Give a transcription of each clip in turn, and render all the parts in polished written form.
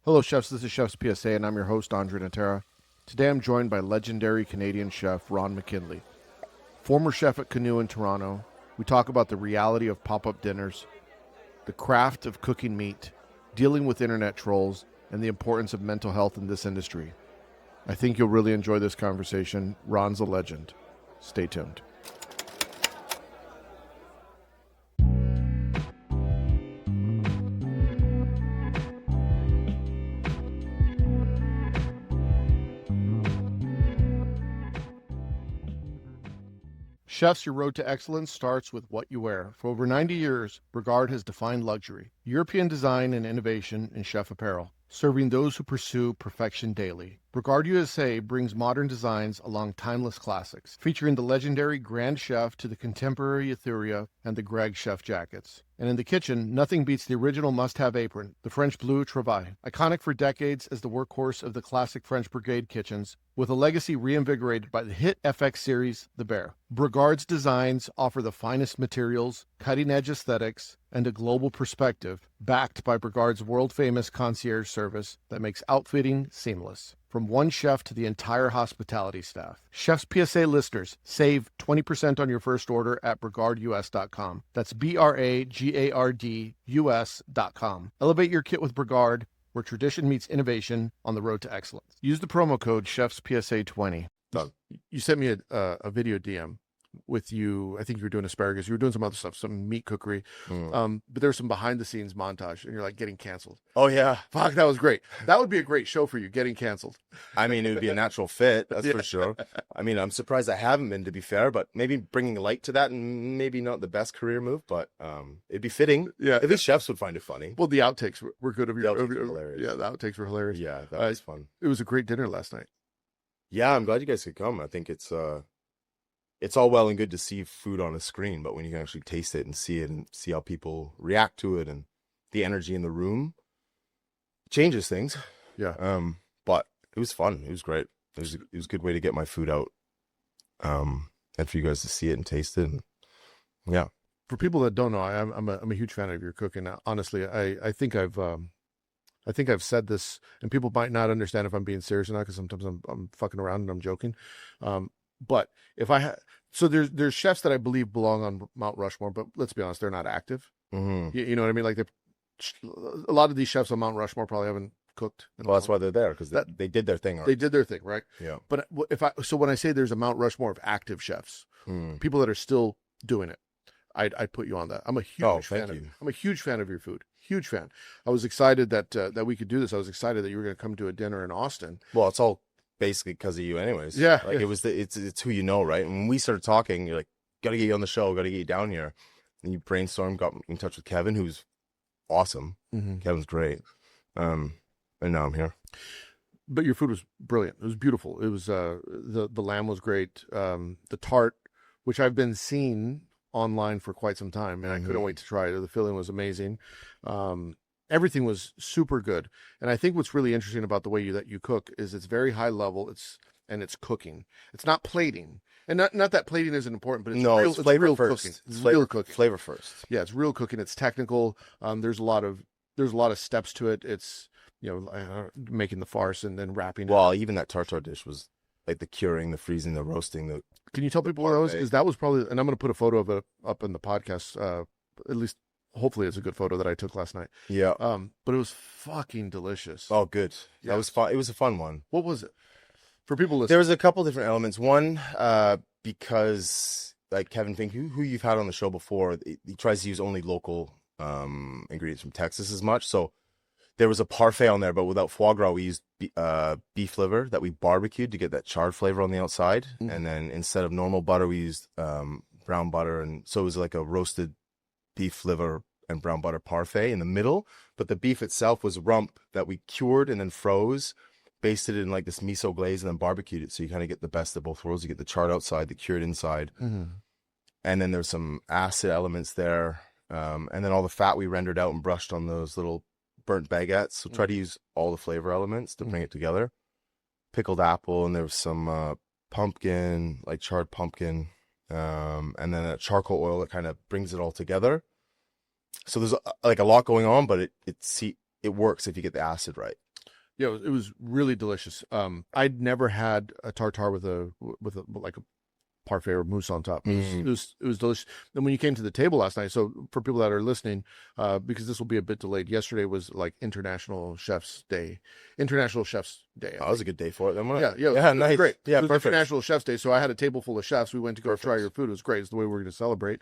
Hello, chefs. This is Chef's PSA, and I'm your host, André Natera. Today I'm joined by legendary Canadian chef Ron McKinlay. Former chef at Canoe in Toronto, we talk about the reality of pop-up dinners, the craft of cooking meat, dealing with internet trolls, and the importance of mental health in this industry. I think you'll really enjoy this conversation. Ron's a legend. Stay tuned. Chefs, your road to excellence starts with what you wear. For over 90 years, Brigard has defined luxury, European design and innovation in chef apparel, serving those who pursue perfection daily. Brigard USA brings modern designs along timeless classics, featuring the legendary Grand Chef to the contemporary Etheria and the Greg Chef jackets. And in the kitchen, nothing beats the original must-have apron, the French Bleu Travail. Iconic for decades as the workhorse of the classic French Brigade kitchens, with a legacy reinvigorated by the hit FX series, The Bear. Brigard's designs offer the finest materials, cutting-edge aesthetics, and a global perspective, backed by Brigard's world-famous concierge service that makes outfitting seamless. From one chef to the entire hospitality staff. Chef's PSA listeners, save 20% on your first order at brigardus.com. That's BRAGARD US.com. Elevate your kit with Brigard, where tradition meets innovation on the road to excellence. Use the promo code Chef's PSA 20. You sent me a video DM with you. I think you were doing asparagus. You were doing some other stuff, some meat cookery. But there's some behind the scenes montage, and you're like getting canceled. Oh yeah, fuck, that was great. That would be a great show for you, getting canceled. I mean, it would be a natural fit, that's for sure. I mean, I'm surprised I haven't been, to be fair, but maybe bringing light to that, and maybe not the best career move, but it'd be fitting. Yeah, at least chefs would find it funny. Well, the outtakes were good. The outtakes were hilarious. Yeah, the outtakes were hilarious. Yeah, that was fun. It was a great dinner last night. Yeah, I'm glad you guys could come. I think it's all well and good to see food on a screen, but when you can actually taste it and see how people react to it and the energy in the room, it changes things. Yeah. But it was fun. It was great. It was a good way to get my food out. And for you guys to see it and taste it. And, yeah. For people that don't know, I'm a huge fan of your cooking. Honestly, I think I've said this, and people might not understand if I'm being serious or not, because sometimes I'm fucking around and I'm joking. But if I so there's chefs that I believe belong on Mount Rushmore, but let's be honest, they're not active. Mm-hmm. You know what I mean? Like a lot of these chefs on Mount Rushmore probably haven't cooked. Well, that's why they're there, because they did their thing already. They did their thing, right? Yeah. But when I say there's a Mount Rushmore of active chefs, people that are still doing it, I'd put you on that. I'm a huge fan. I'm a huge fan of your food. Huge fan. I was excited that we could do this. I was excited that you were going to come to a dinner in Austin. Well, it's all basically because of you anyways. Yeah. Like it's who you know, right? And when we started talking, you're like, gotta get you on the show, gotta get you down here. And you brainstormed, got in touch with Kevin, who's awesome. Mm-hmm. Kevin's great. And now I'm here. But your food was brilliant. It was beautiful. It was the lamb was great. The tart, which I've been seeing online for quite some time, and I couldn't wait to try it. The filling was amazing. Everything was super good. And I think what's really interesting about the way that you cook is it's very high level. It's cooking. It's not plating. And not that plating isn't important, but it's flavor first. Cooking. It's real cooking. Flavor first. Yeah, it's real cooking. It's technical. There's a lot of steps to it. It's, making the farce and then wrapping it. Well, even that tartare dish was like the curing, the freezing, the roasting. Can you tell people what that was? Because that was probably, and I'm going to put a photo of it up in the podcast, at least hopefully it's a good photo that I took last night. Yeah. But it was fucking delicious. Oh, good. Yeah. That was fun. It was a fun one. What was it? For people listening. There was a couple different elements. One, because like Kevin Fink, who you've had on the show before, he tries to use only local ingredients from Texas as much. So there was a parfait on there, but without foie gras, we used beef liver that we barbecued to get that charred flavor on the outside. Mm. And then instead of normal butter, we used brown butter. And so it was like a roasted beef liver and brown butter parfait in the middle. But the beef itself was rump that we cured and then froze, basted it in like this miso glaze, and then barbecued it. So you kind of get the best of both worlds. You get the charred outside, the cured inside. Mm-hmm. And then there's some acid elements there. And then all the fat we rendered out and brushed on those little burnt baguettes. So try to use all the flavor elements to bring it together. Pickled apple, and there was some pumpkin, like charred pumpkin, and then a charcoal oil that kind of brings it all together. So there's like a lot going on, but it works if you get the acid right. Yeah, it was really delicious. I'd never had a tartare with like a parfait or mousse on top. It was delicious. And when you came to the table last night, so for people that are listening, because this will be a bit delayed, yesterday was like International Chef's Day. International Chef's Day. That was a good day for it. Then, Yeah, yeah, it was nice. great. Yeah, it was perfect. International Chef's Day, so I had a table full of chefs. We went to go Perfect. try your food. It was great. It's the way we're going to celebrate.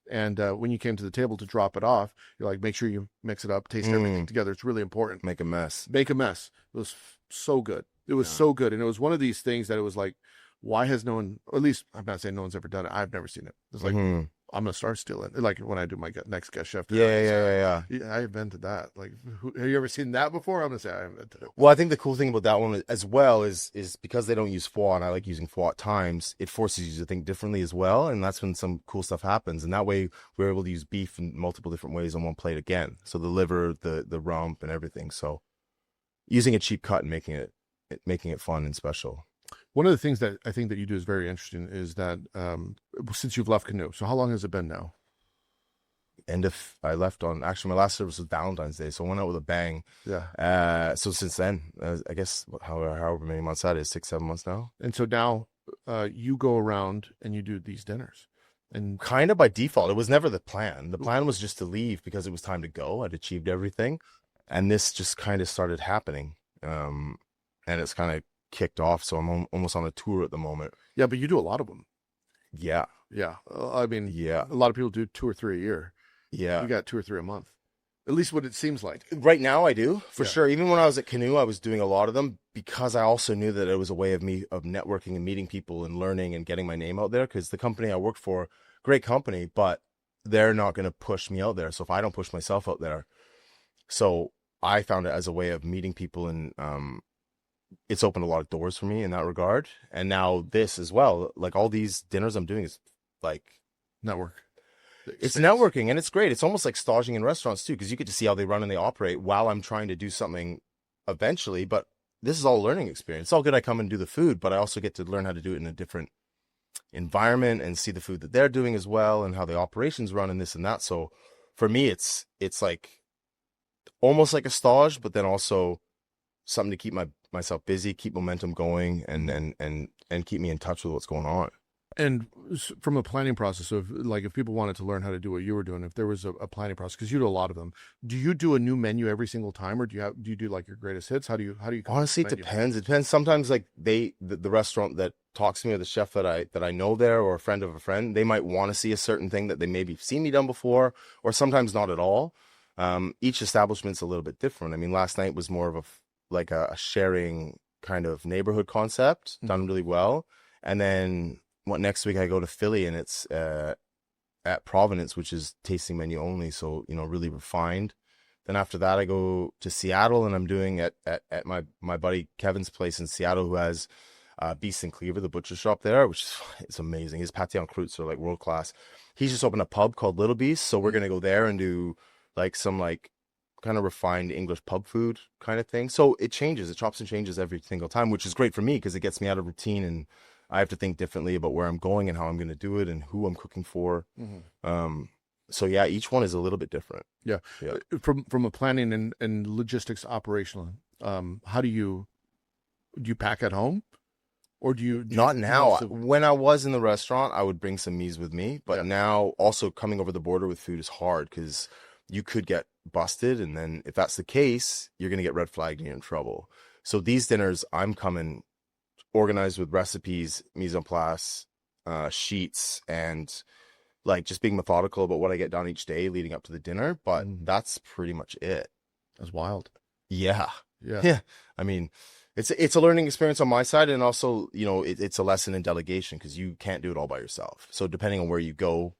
And when you came to the table to drop it off, you're like, make sure you mix it up, taste everything together. It's really important. Make a mess. Make a mess. It was so good. It was so good. And it was one of these things that it was like, why has no one, or at least I'm not saying no one's ever done it. I've never seen it. It's like, I'm going to start stealing. Like when I do my next guest chef. Yeah. I invented that. Like, have you ever seen that before? I'm going to say I invented it. Well, I think the cool thing about that one as well is because they don't use foie, and I like using foie at times, it forces you to think differently as well. And that's when some cool stuff happens. And that way we're able to use beef in multiple different ways on one plate again. So the liver, the rump and everything. So using a cheap cut and making it fun and special. One of the things that I think that you do is very interesting is that since you've left Canoe, so how long has it been now? I left on, actually my last service was Valentine's Day, so I went out with a bang. Yeah. So since then, I guess however many months that is, 6-7 months now. And so now you go around and you do these dinners. And kind of by default, it was never the plan. The plan was just to leave because it was time to go. I'd achieved everything. And this just kind of started happening. And it's kind of kicked off. So I'm almost on a tour at the moment. Yeah, but you do a lot of them. Yeah. Yeah. I mean, yeah, a lot of people do 2 or 3 a year. Yeah. You got 2 or 3 a month. At least what it seems like. Right now I do, for sure. Even when I was at Canoe, I was doing a lot of them because I also knew that it was a way of networking and meeting people and learning and getting my name out there. Because the company I worked for, great company, but they're not going to push me out there. So if I don't push myself out there, so I found it as a way of meeting people, and it's opened a lot of doors for me in that regard. And now this as well, like all these dinners I'm doing is like network. It's networking, and it's great. It's almost like staging in restaurants too, because you get to see how they run and they operate while I'm trying to do something eventually. But this is all a learning experience. It's all good I come and do the food, but I also get to learn how to do it in a different environment and see the food that they're doing as well and how the operations run and this and that. So for me, it's like almost like a stage, but then also something to keep myself busy, keep momentum going, and keep me in touch with what's going on. And from a planning process of, like, if people wanted to learn how to do what you were doing, if there was a planning process, because you do a lot of them, do you do a new menu every single time, or do you do like your greatest hits? How do you honestly, it depends. It depends. Sometimes like the restaurant that talks to me, or the chef that I know there, or a friend of a friend, they might want to see a certain thing that they maybe seen me done before, or sometimes not at all. Each establishment's a little bit different. I mean, last night was more of a sharing kind of neighborhood concept, done really well. And then next week I go to Philly, and it's at Providence, which is tasting menu only, so really refined. Then after that I go to Seattle, and I'm doing at my buddy Kevin's place in Seattle, who has Beast and Cleaver, the butcher shop there, which is amazing. His pâté en croûte are like world class. He's just opened a pub called Little Beast, so we're gonna go there and do like some like kind of refined English pub food kind of thing. So it changes, it chops and changes every single time, which is great for me because it gets me out of routine, and I have to think differently about where I'm going and how I'm going to do it and who I'm cooking for. So yeah, each one is a little bit different. Yeah. From a planning and logistics operational, how do you pack at home, or do you not now? When I was in the restaurant, I would bring some mise with me, but now also coming over the border with food is hard because you could get busted, and then if that's the case, you're going to get red flagged and you're in trouble. So these dinners, I'm coming organized with recipes, mise en place, sheets, and like just being methodical about what I get done each day leading up to the dinner. But that's pretty much it. That's wild. Yeah. I mean, it's a learning experience on my side, and also it's a lesson in delegation because you can't do it all by yourself. So depending on where you go,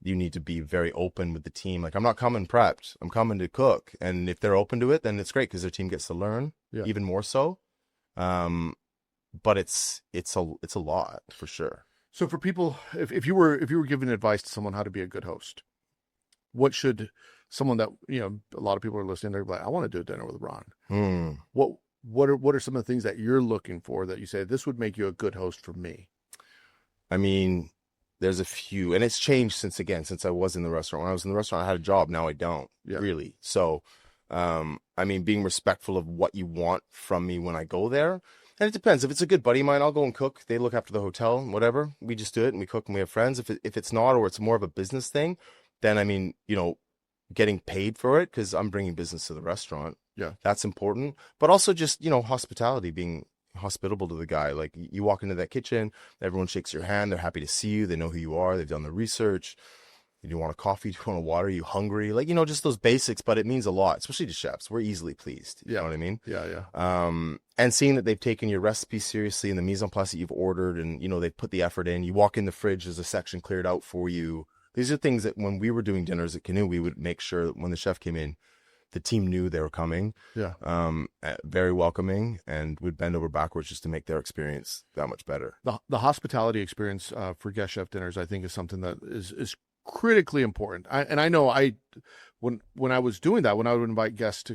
you need to be very open with the team. Like, I'm not coming prepped. I'm coming to cook, and if they're open to it, then it's great because their team gets to learn even more so. But it's a lot for sure. So for people, if you were giving advice to someone how to be a good host, what should someone that a lot of people are listening, they're like, I want to do a dinner with Ron. What are some of the things that you're looking for that you say this would make you a good host for me? I mean, there's a few, and it's changed since I was in the restaurant. When I was in the restaurant, I had a job. Now I don't really. So I I mean, being respectful of what you want from me when I go there. And it depends. If it's a good buddy of mine, I'll go and cook. They look after the hotel, whatever. We just do it and we cook and we have friends. If it's not, or it's more of a business thing, then I mean, getting paid for it because I'm bringing business to the restaurant. Yeah. That's important. But also just, hospitality, being hospitable to the guy. Like you walk into that kitchen, everyone shakes your hand. They're happy to see you. They know who you are. They've done the research. Do you want a coffee? Do you want a water? Are you hungry? Like, just those basics, but it means a lot, especially to chefs. We're easily pleased. You know what I mean? Yeah. And seeing that they've taken your recipe seriously and the mise en place that you've ordered and, they've put the effort in. You walk in the fridge, there's a section cleared out for you. These are things that when we were doing dinners at Canoe, we would make sure that when the chef came in, the team knew they were coming. Yeah. Very welcoming, and would bend over backwards just to make their experience that much better. The hospitality experience for guest chef dinners, I think, is something that is critically important. I know when I was doing that, when I would invite guest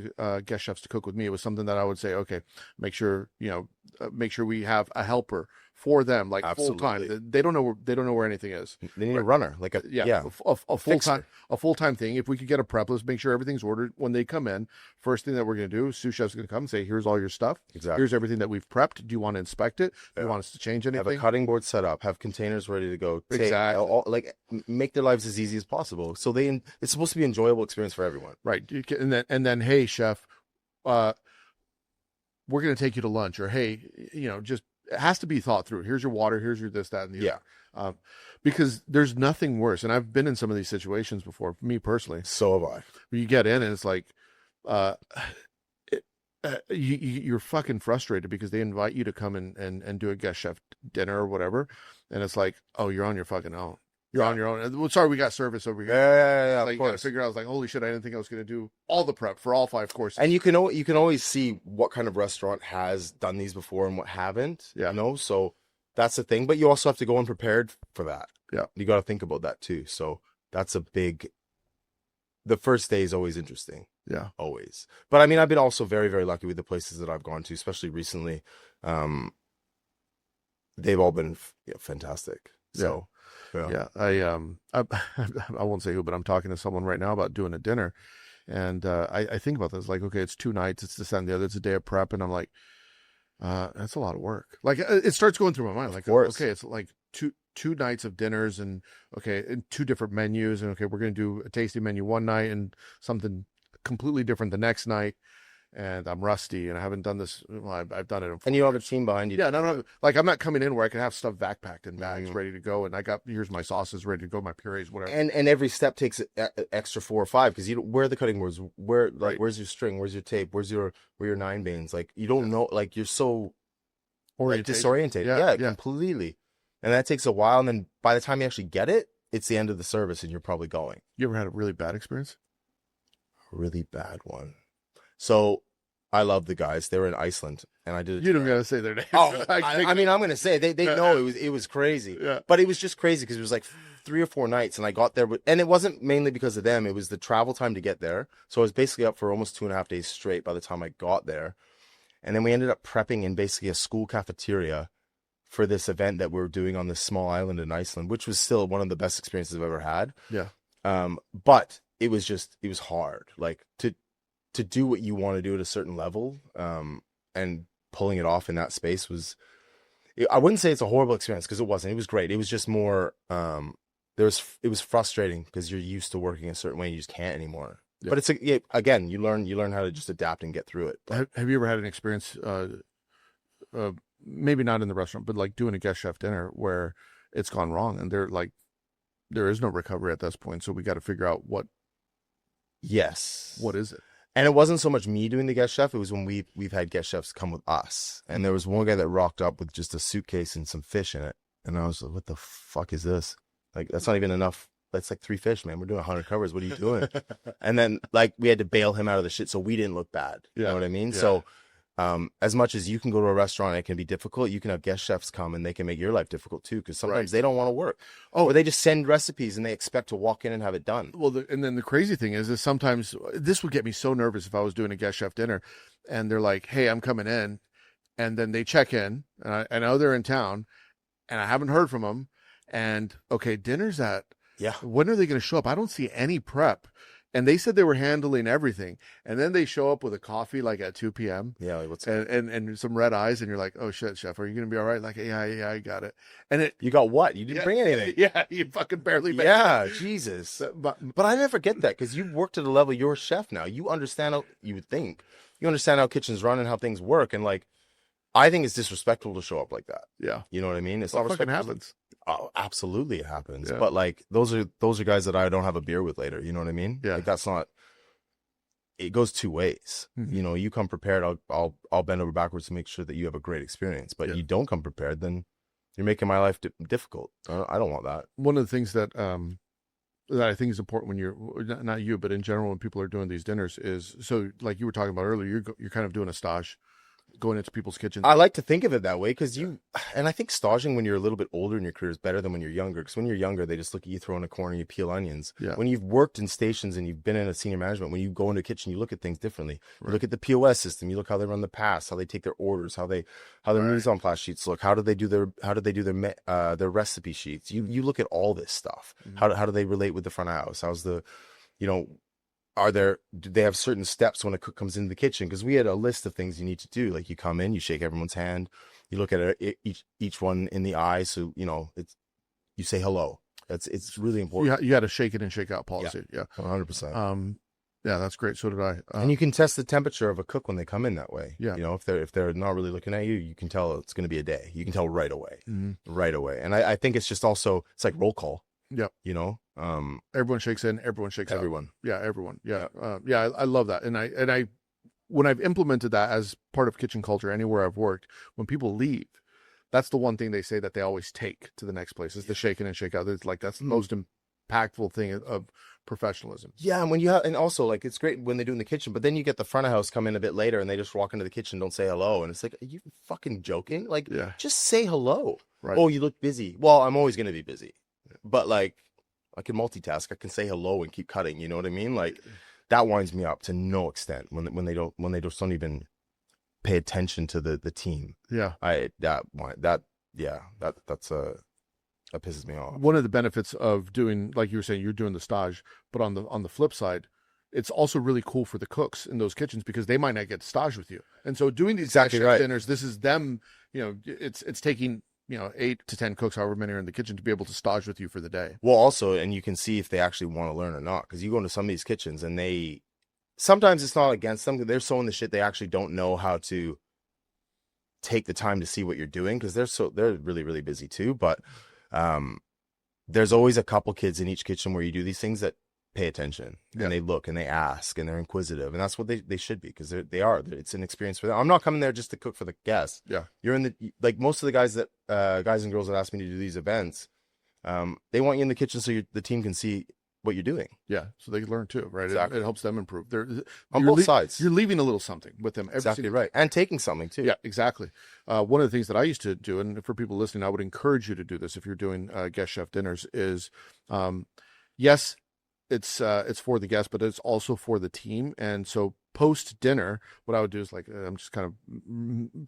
chefs to cook with me, it was something that I would say, okay, make sure we have a helper for them, like full time. They don't know where anything is. They need a runner, like a full time thing. If we could get a prep, let's make sure everything's ordered when they come in. First thing that we're going to do, sous chef's going to come and say, here's all your stuff. Exactly. Here's everything that we've prepped. Do you want to inspect it? Do you want us to change anything? Have a cutting board set up. Have containers ready to go. Exactly. Make their lives as easy as possible. So it's supposed to be an enjoyable experience for everyone. Right. And then, hey, chef, we're going to take you to lunch, or hey, just. It has to be thought through. Here's your water. Here's your this, that, and the other. Because there's nothing worse. And I've been in some of these situations before, me personally. So have I. Where you get in and it's like, you're fucking frustrated because they invite you to come and do a guest chef dinner or whatever. And it's like, oh, you're on your fucking own. You're on your own. Well, sorry, we got service over here. Yeah. Like, of course. I figure I was like, holy shit, I didn't think I was going to do all the prep for all 5 courses. And you can always see what kind of restaurant has done these before and what haven't. Yeah. So that's the thing. But you also have to go unprepared for that. Yeah. You got to think about that too. So that's the first day is always interesting. Yeah. Always. But I mean, I've been also very, very lucky with the places that I've gone to, especially recently. They've all been fantastic. So. Yeah. I won't say who, but I'm talking to someone right now about doing a dinner, and I think about this like, okay, it's 2 nights, it's this and the other, it's a day of prep, and I'm like, that's a lot of work. Like it starts going through my mind, like, okay, it's like two nights of dinners, and okay, and 2 different menus, and okay, we're gonna do a tasting menu one night and something completely different the next night. And I'm rusty, and I haven't done this. Well, I've done it. And you don't have a team behind you. Yeah, no. Like I'm not coming in where I can have stuff backpacked in bags ready to go, and here's my sauces ready to go, my purees, whatever. And every step takes extra 4 or 5 because where are the cutting boards? Where's your string? Where's your tape? Where your 9 beans? Like you don't know. Like you're so disoriented. Yeah, completely. And that takes a while. And then by the time you actually get it, it's the end of the service, and you're probably going. You ever had a really bad experience? A really bad one. So I love the guys. They were in Iceland, and I did. You don't gotta say their name. Oh, I mean, I'm gonna say they know it was crazy. Yeah. But it was just crazy because it was like 3 or 4 nights, and I got there, and it wasn't mainly because of them. It was the travel time to get there. So I was basically up for almost 2.5 days straight by the time I got there, and then we ended up prepping in basically a school cafeteria for this event that we were doing on this small island in Iceland, which was still one of the best experiences I've ever had. Yeah. But it was hard, like to do what you want to do at a certain level, and pulling it off in that space I wouldn't say it's a horrible experience because it wasn't. It was great. It was just more, it was frustrating because you're used to working a certain way and you just can't anymore. Yeah. But again, you learn how to just adapt and get through it. Have you ever had an experience, maybe not in the restaurant, but like doing a guest chef dinner where it's gone wrong and there is no recovery at this point. So we got to figure out what is it? And it wasn't so much me doing the guest chef. It was when we've had guest chefs come with us. And there was one guy that rocked up with just a suitcase and some fish in it. And I was like, what the fuck is this? Like, that's not even enough. That's like 3 fish, man. We're doing 100 covers. What are you doing? And then like we had to bail him out of the shit so we didn't look bad. You know what I mean? Yeah. So as much as you can go to a restaurant and it can be difficult, you can have guest chefs come and they can make your life difficult too, because sometimes they don't want to work. Or they just send recipes and they expect to walk in and have it done. Well, and then the crazy thing is sometimes this would get me so nervous if I was doing a guest chef dinner and they're like, hey, I'm coming in, and then they check in and I know they're in town and I haven't heard from them, and okay, dinner's at, when are they going to show up? I don't see any prep and they said they were handling everything, and then they show up with a coffee like at 2 p.m. Yeah, like, what's and some red eyes, and you're like, oh shit, chef, are you gonna be all right? Like, yeah, I got it. And it, you got what? You didn't bring anything. yeah, you fucking barely. Yeah, Jesus. But I never get that because you've worked at a level. You're a chef now. You understand how you would think. You understand how kitchens run and how things work. And like, I think it's disrespectful to show up like that. yeah, You know what I mean? It's it not fucking respectful. happens. Oh, absolutely, it happens. Yeah. But like, those are guys that I don't have a beer with later. You know what I mean? Yeah. Like, that's not. It goes two ways. Mm-hmm. You know, you come prepared. I'll bend over backwards to make sure that you have a great experience. But you don't come prepared, then you're making my life difficult. I don't want that. One of the things that that I think is important when you're not you, but in general when people are doing these dinners is, so like you were talking about earlier, you're kind of doing a stage, going into people's kitchens. I like to think of it that way because and I think staging when you're a little bit older in your career is better than when you're younger. Because when you're younger, they just look at you throw in a corner, you peel onions. Yeah. When you've worked in stations and you've been in a senior management, when you go into a kitchen, you look at things differently. You look at the POS system, you look how they run the pass, how they take their orders, how their mise en place sheets look, how do they do their recipe sheets. You look at all this stuff. Mm-hmm. How do they relate with the front of house? How's the, you know, do they have certain steps when a cook comes into the kitchen? Because we had a list of things you need to do. Like, you come in, you shake everyone's hand, you look at each one in the eye. So, you know, you say hello. It's really important. You had a shake it and shake out policy. Yeah. 100%. Yeah, that's great. So did I. And you can test the temperature of a cook when they come in that way. Yeah. You know, if they're not really looking at you, you can tell it's going to be a day. You can tell right away. Mm-hmm. Right away. And I think it's just also, it's like roll call. Yep. You know, everyone shakes in, everyone shakes out. Everyone. Yeah, everyone. Yeah. I love that. And I when I've implemented that as part of kitchen culture anywhere I've worked, when people leave, that's the one thing they say that they always take to the next place is the shake in and shake out. It's like, that's the most impactful thing of professionalism. Yeah. And and also, like, it's great when they do in the kitchen, but then you get the front of house come in a bit later and they just walk into the kitchen, don't say hello. And it's like, are you fucking joking? Like, just say hello. Right. Oh, you look busy. Well, I'm always going to be busy. But like, I can multitask. I can say hello and keep cutting. You know what I mean? Like, that winds me up to no extent when they don't even pay attention to the team. Yeah. That pisses me off. One of the benefits of doing, like you were saying, you're doing the stage, but on the flip side, it's also really cool for the cooks in those kitchens because they might not get stage with you. And so doing these dinners, this is them, you know, it's taking, you know, 8 to 10 cooks, however many are in the kitchen, to be able to stage with you for the day. Well, also, and you can see if they actually want to learn or not, because you go into some of these kitchens and sometimes it's not against them. They're so in the shit they actually don't know how to take the time to see what you're doing because they're really, really busy too. But there's always a couple kids in each kitchen where you do these things that pay attention and they look and they ask and they're inquisitive, and that's what they should be, because they are. It's an experience for them. I'm not coming there just to cook for the guests. Yeah, you're in the, like, most of the guys and girls that ask me to do these events, they want you in the kitchen so the team can see what you're doing. Yeah, so they can learn too, right? Exactly. It helps them improve. On both sides. You're leaving a little something with them. Exactly right, and taking something too. Yeah, exactly. One of the things that I used to do, and for people listening, I would encourage you to do this if you're doing guest chef dinners, is yes, it's for the guests, but it's also for the team. And so post dinner, what I would do is, like, I'm just kind of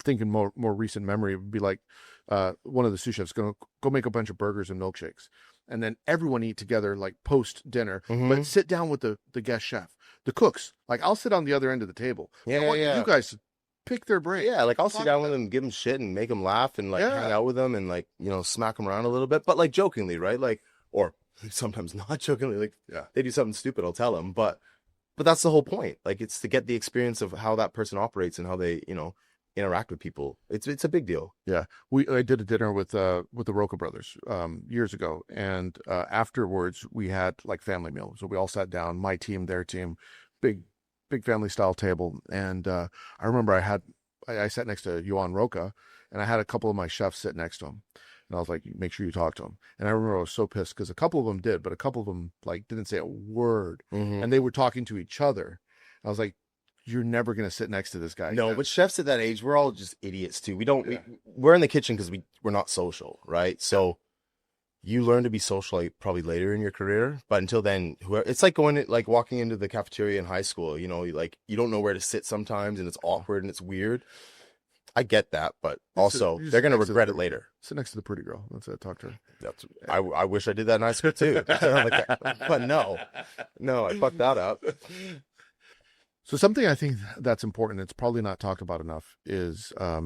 thinking more recent memory, would be like one of the sous chefs going to go make a bunch of burgers and milkshakes, and then everyone eat together, like post dinner, but sit down with the guest chef, the cooks. Like, I'll sit on the other end of the table. I want you guys to pick their brain. Yeah, like, I'll sit down with them, give them shit, and make them laugh, and like hang out with them, and, like, you know, smack them around a little bit, but like jokingly, right? Like, or sometimes not jokingly. Like, they do something stupid, I'll tell them, but that's the whole point. Like, it's to get the experience of how that person operates and how they, you know, interact with people. It's a big deal. Yeah, I did a dinner with the Roca brothers years ago, and afterwards we had like family meal. So we all sat down, my team, their team, big family style table. And I remember I sat next to Johan Roca, and I had a couple of my chefs sit next to him. And I was like, make sure you talk to him. And I remember I was so pissed because a couple of them did, but a couple of them, like, didn't say a word. And they were talking to each other. I was like, you're never going to sit next to this guy. No, but chefs at that age, we're all just idiots too. We're in the kitchen because we're not social, right? So you learn to be social, like, probably later in your career. But until then, it's like walking into the cafeteria in high school, you know, like, you don't know where to sit sometimes, and it's awkward and it's weird. I get that, but You also sit they're going to next to the regret it pretty- later. Sit next to the pretty girl. That's it. Talk to her. That's I wish I did that in high school too. But no, I fucked that up. So something I think that's important, it's probably not talked about enough, is a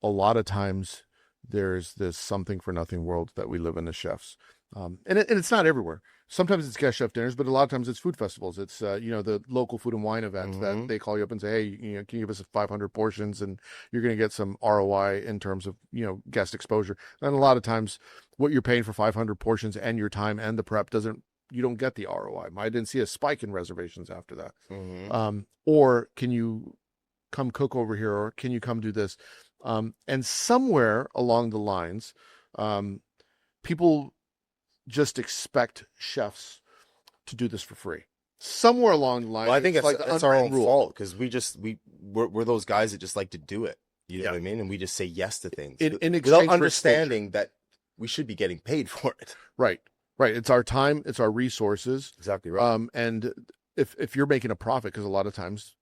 lot of times there's this something for nothing world that we live in as chefs. And it's not everywhere. Sometimes it's guest chef dinners, but a lot of times it's food festivals. It's, the local food and wine events that they call you up and say, hey, can you give us 500 portions and you're going to get some ROI in terms of, guest exposure. And a lot of times what you're paying for 500 portions and your time and the prep you don't get the ROI. I didn't see a spike in reservations after that. Or can you come cook over here? Or can you come do this? And somewhere along the lines, people just expect chefs to do this for free. Somewhere along the line, Well, I think it's our own rule. fault because we're those guys that just like to do it. You know what I mean? And we just say yes to things in without exchange understanding that we should be getting paid for it. Right. It's our time. It's our resources. Exactly right. And if you're making a profit, because a lot of times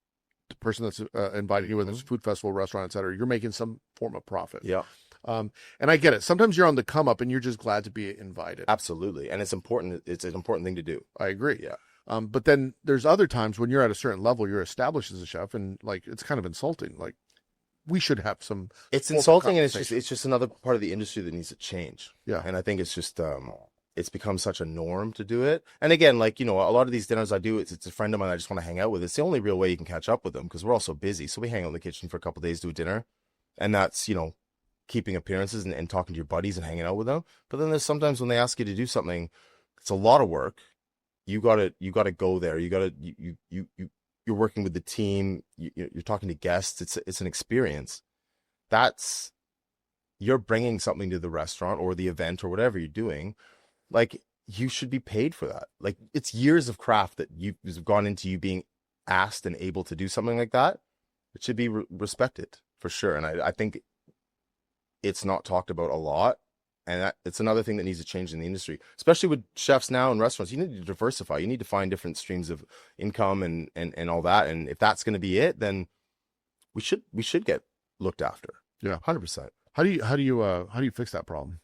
the person that's inviting you, whether it's a food festival, restaurant, et cetera, you're making some form of profit. Yeah. And I get it. Sometimes you're on the come up and you're just glad to be invited. Absolutely. And it's important. It's an important thing to do. I agree. Yeah. But then there's other times when you're at a certain level, you're established as a chef, and it's kind of insulting. Like, we should have some. It's insulting, and it's just another part of the industry that needs to change. Yeah. And I think it's just it's become such a norm to do it. And again, a lot of these dinners I do, it's a friend of mine I just want to hang out with. It's the only real way you can catch up with them because we're all so busy. So we hang out in the kitchen for a couple of days, do a dinner, and that's keeping appearances and talking to your buddies and hanging out with them. But then there's sometimes when they ask you to do something, it's a lot of work. You gotta go there. You're working with the team. You're talking to guests. It's an experience. You're bringing something to the restaurant or the event or whatever you're doing. You should be paid for that. It's years of craft that you've gone into you being asked and able to do something like that. It should be respected for sure. And I think it's not talked about a lot. And it's another thing that needs to change in the industry, especially with chefs now and restaurants. You need to diversify. You need to find different streams of income and all that. And if that's going to be it, then we should get looked after. Yeah, 100%. How do you fix that problem?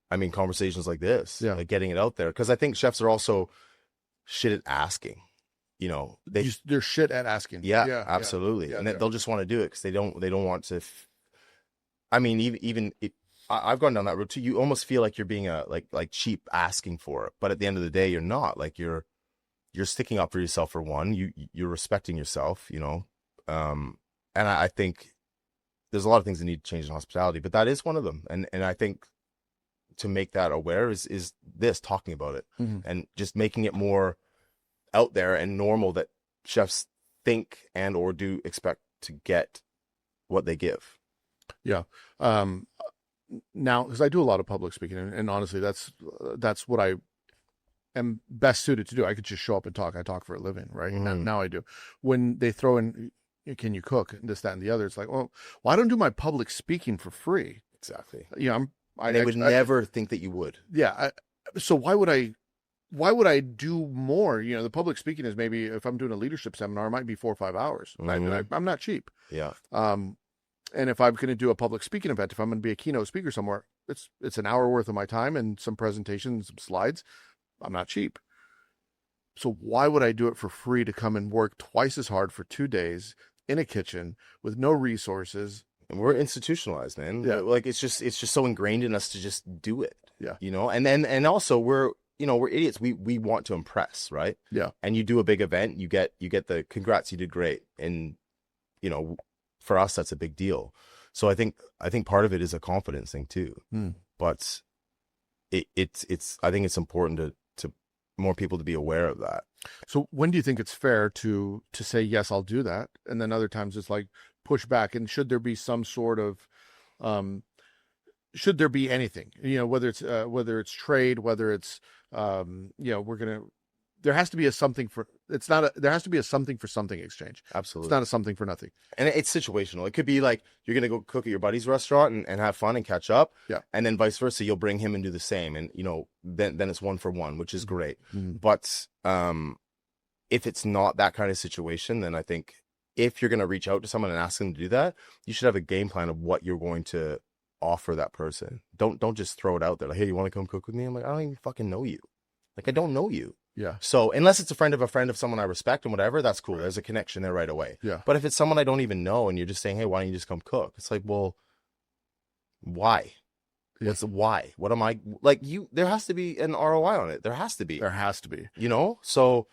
I mean, conversations like this, Yeah. getting it out there, because I think chefs are also shit at asking. They're shit at asking. Yeah, absolutely, Yeah, and they'll just want to do it because they don't want to. I mean, even I've gone down that road too. You almost feel like you're being like cheap asking for it, but at the end of the day, you're not. You're sticking up for yourself for one. You're respecting yourself. And I think there's a lot of things that need to change in hospitality, but that is one of them. And I think to make that aware is this talking about it and just making it more out there and normal that chefs think and or do expect to get what they give. Yeah. Now, because I do a lot of public speaking, and honestly, that's what I am best suited to do. I could just show up and talk. I talk for a living, right? Now I do. When they throw in, can you cook, this, that, and the other, it's like, well, I don't do my public speaking for free. Exactly. They would never think that you would. Yeah. So why would I do more? The public speaking is maybe, if I'm doing a leadership seminar, it might be 4 or 5 hours. I'm not cheap. Yeah. And if I'm going to do a public speaking event, if I'm going to be a keynote speaker somewhere, it's an hour worth of my time and some presentations, some slides. I'm not cheap. So why would I do it for free to come and work twice as hard for 2 days in a kitchen with no resources? And we're institutionalized, man. Yeah. It's just so ingrained in us to just do it. Yeah. And also we're idiots. We want to impress, right? Yeah. And you do a big event, you get the congrats, you did great. And for us, that's a big deal. So I think part of it is a confidence thing too. But I think it's important to more people to be aware of that. So when do you think it's fair to say, yes, I'll do that? And then other times it's like push back. And should there be some sort of, should there be anything, whether it's trade, whether it's, there has to be a something for, there has to be a something for something exchange. Absolutely. It's not a something for nothing. And it's situational. It could be like, you're going to go cook at your buddy's restaurant and have fun and catch up. Yeah. And then vice versa, you'll bring him and do the same. And, then it's 1 for 1, which is great. But, if it's not that kind of situation, then I think if you're going to reach out to someone and ask them to do that, you should have a game plan of what you're going to offer that person. Don't just throw it out there like, hey, you want to come cook with me? I'm like, I don't even fucking know you. Like, I don't know you. Yeah. So unless it's a friend of someone I respect and whatever, that's cool. There's a connection there right away. Yeah. But if it's someone I don't even know and you're just saying, hey, why don't you just come cook? It's like, well, why? Yeah. What's the why? What am I like? There has to be an ROI on it. There has to be. There has to be. You know? So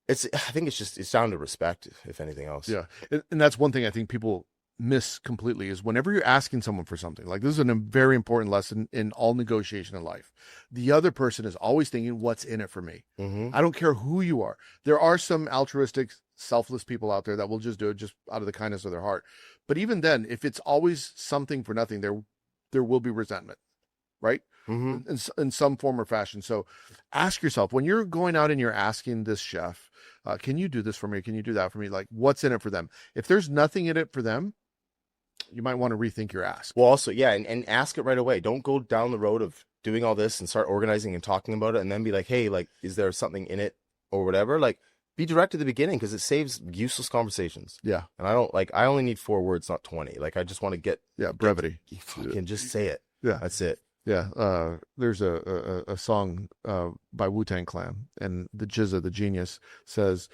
I think it's down to respect, if anything else. Yeah. And that's one thing I think people miss completely is whenever you're asking someone for something, like this is a very important lesson in all negotiation in life. The other person is always thinking, what's in it for me? Mm-hmm. I don't care who you are. There are some altruistic, selfless people out there that will just do it just out of the kindness of their heart. But even then, if it's always something for nothing, there will be resentment, right? Mm-hmm. In some form or fashion. So ask yourself, when you're going out and you're asking this chef, can you do this for me? Can you do that for me? Like, what's in it for them? If there's nothing in it for them, you might want to rethink your ask. Well, also, yeah, and ask it right away. Don't go down the road of doing all this and start organizing and talking about it and then be like, hey, like, is there something in it or whatever? Like, be direct at the beginning because it saves useless conversations. Yeah. And I only need 4 words, not 20. Like, I just want to get brevity. Fucking just say it. Yeah. That's it. Yeah. There's a song by Wu-Tang Clan, and the Jizza, the genius, says,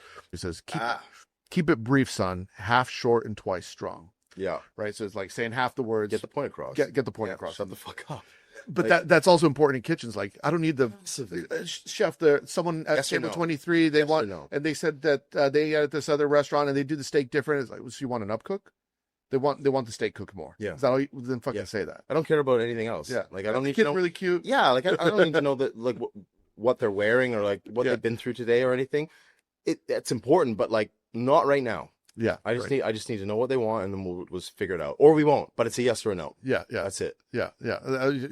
keep it brief, son, half short and twice strong. Yeah. Right. So it's like saying half the words. Get the point across. Get the point across. Shut the fuck up. But like, that's also important in kitchens. Like, I don't need the chef. Someone at table 23, they want, and they said that they at this other restaurant and they do the steak different. It's like, so you want an upcook? They want the steak cooked more. Yeah. Is that all? Then fucking say that. I don't care about anything else. Yeah. Like, I don't need to know. Really cute. Yeah. Like, I don't need to know that, like, what they're wearing or like what they've been through today or anything. It's important, but like not right now. Yeah, I just need to know what they want, and then we'll figure it out, or we won't. But it's a yes or a no. Yeah. That's it. Yeah.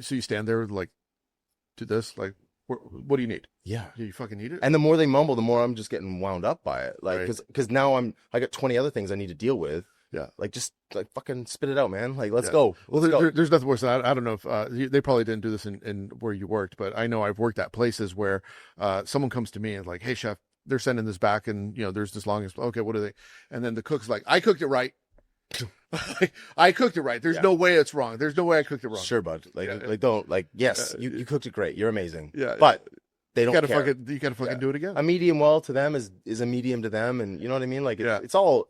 So you stand there like, do this. Like, what do you need? Yeah, you fucking need it. And the more they mumble, the more I'm just getting wound up by it. Like, because now I got 20 other things I need to deal with. Yeah, like just like fucking spit it out, man. Like, let's go. Well, there's nothing worse than that. I don't know if they probably didn't do this in where you worked, but I know I've worked at places where someone comes to me and like, hey chef, they're sending this back, and there's this long. Okay, what are they? And then the cook's like, I cooked it right. I cooked it right. There's no way it's wrong. There's no way I cooked it wrong. Sure, bud. Like don't like. Yes, you cooked it great. You're amazing. Yeah, but they don't care. You gotta fucking do it again. A medium well to them is a medium to them, and you know what I mean. Like it's all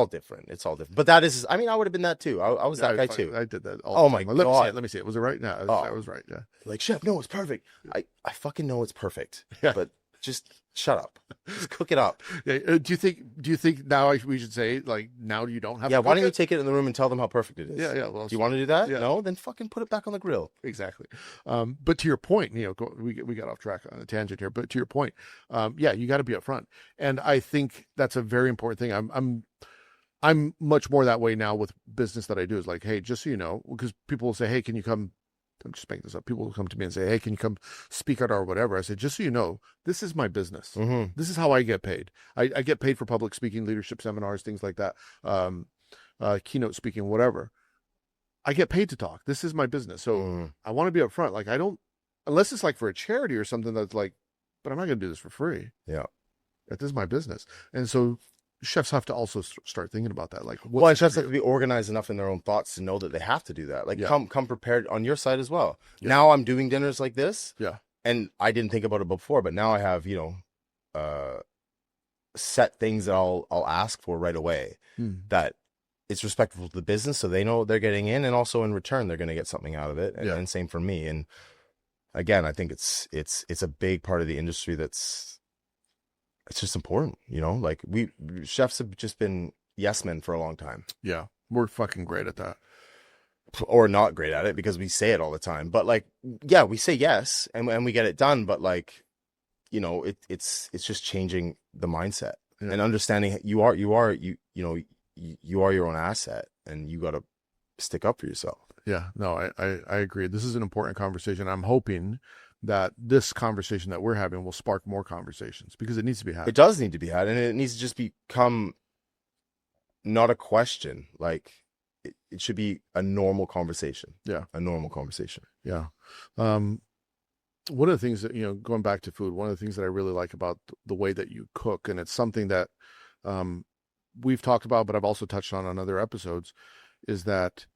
different. It's all different. But that is, I mean, I would have been that too. I was that guy too. I did that. Oh my god. Let me see it. Was it right? No, I was right. Yeah. Like, chef, no, it's perfect. I fucking know it's perfect. Yeah. But just shut up. Just cook it up. Yeah. Do you think now we should say, like, now you don't have to why don't you take it in the room and tell them how perfect it is? Yeah. Well, do you want to do that? Yeah. No, then fucking put it back on the grill. Exactly. But to your point, we got off track on a tangent here, but to your point, you got to be upfront. And I think that's a very important thing. I'm much more that way now with business that I do. Is like, hey, just so you know, because people will say, hey, can you come? I'm just making this up. People will come to me and say, hey, can you come speak at or whatever? I say, just so you know, this is my business. Mm-hmm. This is how I get paid. I get paid for public speaking, leadership seminars, things like that, keynote speaking, whatever. I get paid to talk. This is my business. So I want to be upfront. Like, I don't, unless it's like for a charity or something that's like, but I'm not going to do this for free. Yeah. This is my business. And so chefs have to also start thinking about that. Like, and chefs have to be organized enough in their own thoughts to know that they have to do that. Like, come prepared on your side as well. Yeah. Now I'm doing dinners like this. Yeah. And I didn't think about it before, but now I have, set things that I'll ask for right away that it's respectful to the business. So they know what they're getting in, and also in return, they're going to get something out of it. And same for me. And again, I think it's a big part of the industry it's just important, like chefs have just been yes men for a long time. Yeah. We're fucking great at that. Or not great at it because we say it all the time, but like, yeah, we say yes and we get it done. But like, it's just changing the mindset and understanding you are your own asset and you got to stick up for yourself. Yeah, no, I agree. This is an important conversation. I'm hoping that this conversation that we're having will spark more conversations because it needs to be had. It does need to be had, and it needs to just become not a question. Like it should be a normal conversation. Yeah. A normal conversation. Yeah. One of the things that, going back to food, one of the things that I really like about the way that you cook, and it's something that we've talked about, but I've also touched on other episodes, is that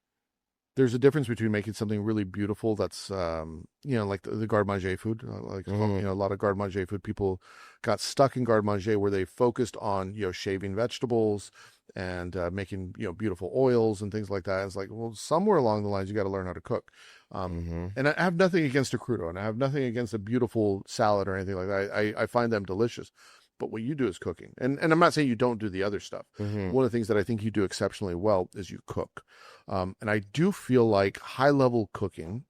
there's a difference between making something really beautiful that's, like the garde manger food. A lot of garde manger food, people got stuck in garde manger where they focused on, shaving vegetables and making, beautiful oils and things like that. It's like, well, somewhere along the lines, you got to learn how to cook. And I have nothing against a crudo, and I have nothing against a beautiful salad or anything like that. I find them delicious. But what you do is cooking. And I'm not saying you don't do the other stuff. One of the things that I think you do exceptionally well is you cook. And I do feel like high-level cooking,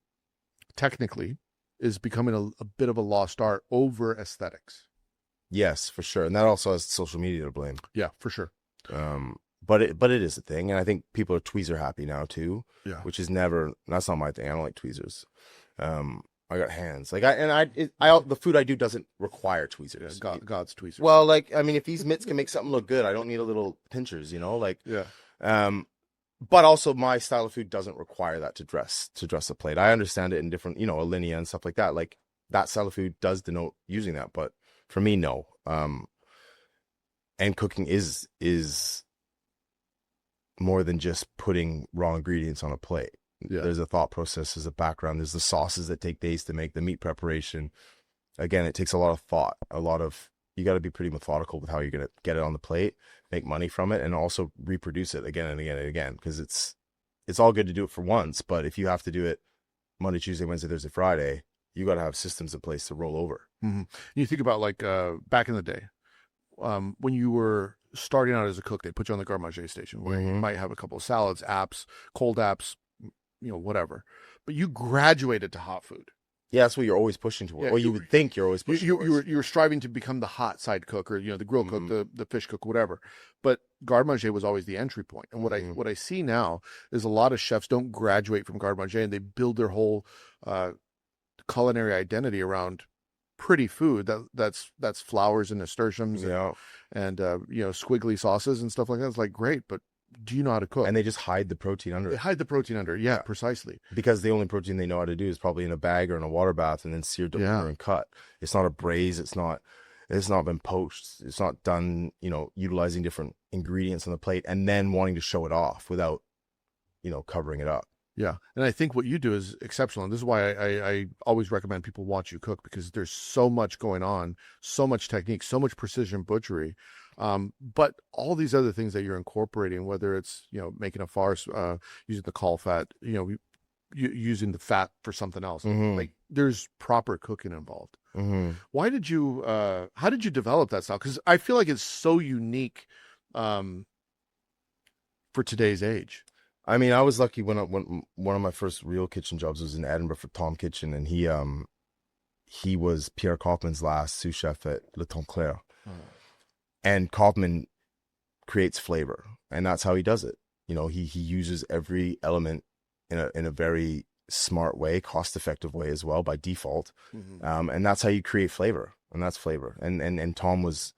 technically, is becoming a bit of a lost art over aesthetics. Yes, for sure. And that also has social media to blame. Yeah, for sure. But it is a thing. And I think people are tweezer happy now too. Yeah. Which is that's not my thing. I don't like tweezers. I got hands. Like the food I do doesn't require tweezers. Yeah, God's tweezers. Well, like, I mean, if these mitts can make something look good, I don't need a little pinchers, like, yeah. But also my style of food doesn't require that to dress a plate. I understand it in different, a linea and stuff like that. Like that style of food does denote using that, but for me, no. And cooking is more than just putting raw ingredients on a plate. Yeah. There's a thought process, there's a background, there's the sauces that take days to make, the meat preparation. Again, it takes a lot of thought, you got to be pretty methodical with how you're going to get it on the plate, make money from it, and also reproduce it again and again and again. Because it's all good to do it for once, but if you have to do it Monday, Tuesday, Wednesday, Thursday, Friday, you got to have systems in place to roll over. Mm-hmm. You think about like back in the day, when you were starting out as a cook, they put you on the garde manger station where you might have a couple of salads, apps, cold apps, whatever. But you graduated to hot food. Yeah, that's what you're always pushing towards. Yeah, or you would think you're always pushing towards. You were striving to become the hot side cook, or the grill cook, the fish cook, whatever. But garde manger was always the entry point. And what I see now is a lot of chefs don't graduate from garde manger, and they build their whole culinary identity around pretty food that's flowers and nasturtiums and squiggly sauces and stuff like that. It's like, great, but do you know how to cook? And they just hide the protein under it. They hide the protein under it. Yeah, precisely. Because the only protein they know how to do is probably in a bag or in a water bath and then seared over and cut. It's not a braise. It's not been poached. It's not done, utilizing different ingredients on the plate and then wanting to show it off without, covering it up. Yeah. And I think what you do is exceptional. And this is why I always recommend people watch you cook, because there's so much going on, so much technique, so much precision butchery. But all these other things that you're incorporating, whether it's, making a farce, using the caul fat, using the fat for something else, like there's proper cooking involved. How did you develop that style? Because I feel like it's so unique, for today's age. I mean, I was lucky when one of my first real kitchen jobs was in Edinburgh for Tom Kitchen, and he was Pierre Kaufman's last sous chef at Le Temps Clair. And Kaufman creates flavor, and that's how he does it. He uses every element in a very smart way, cost-effective way as well by default. And that's how you create flavor, and that's flavor. And Tom was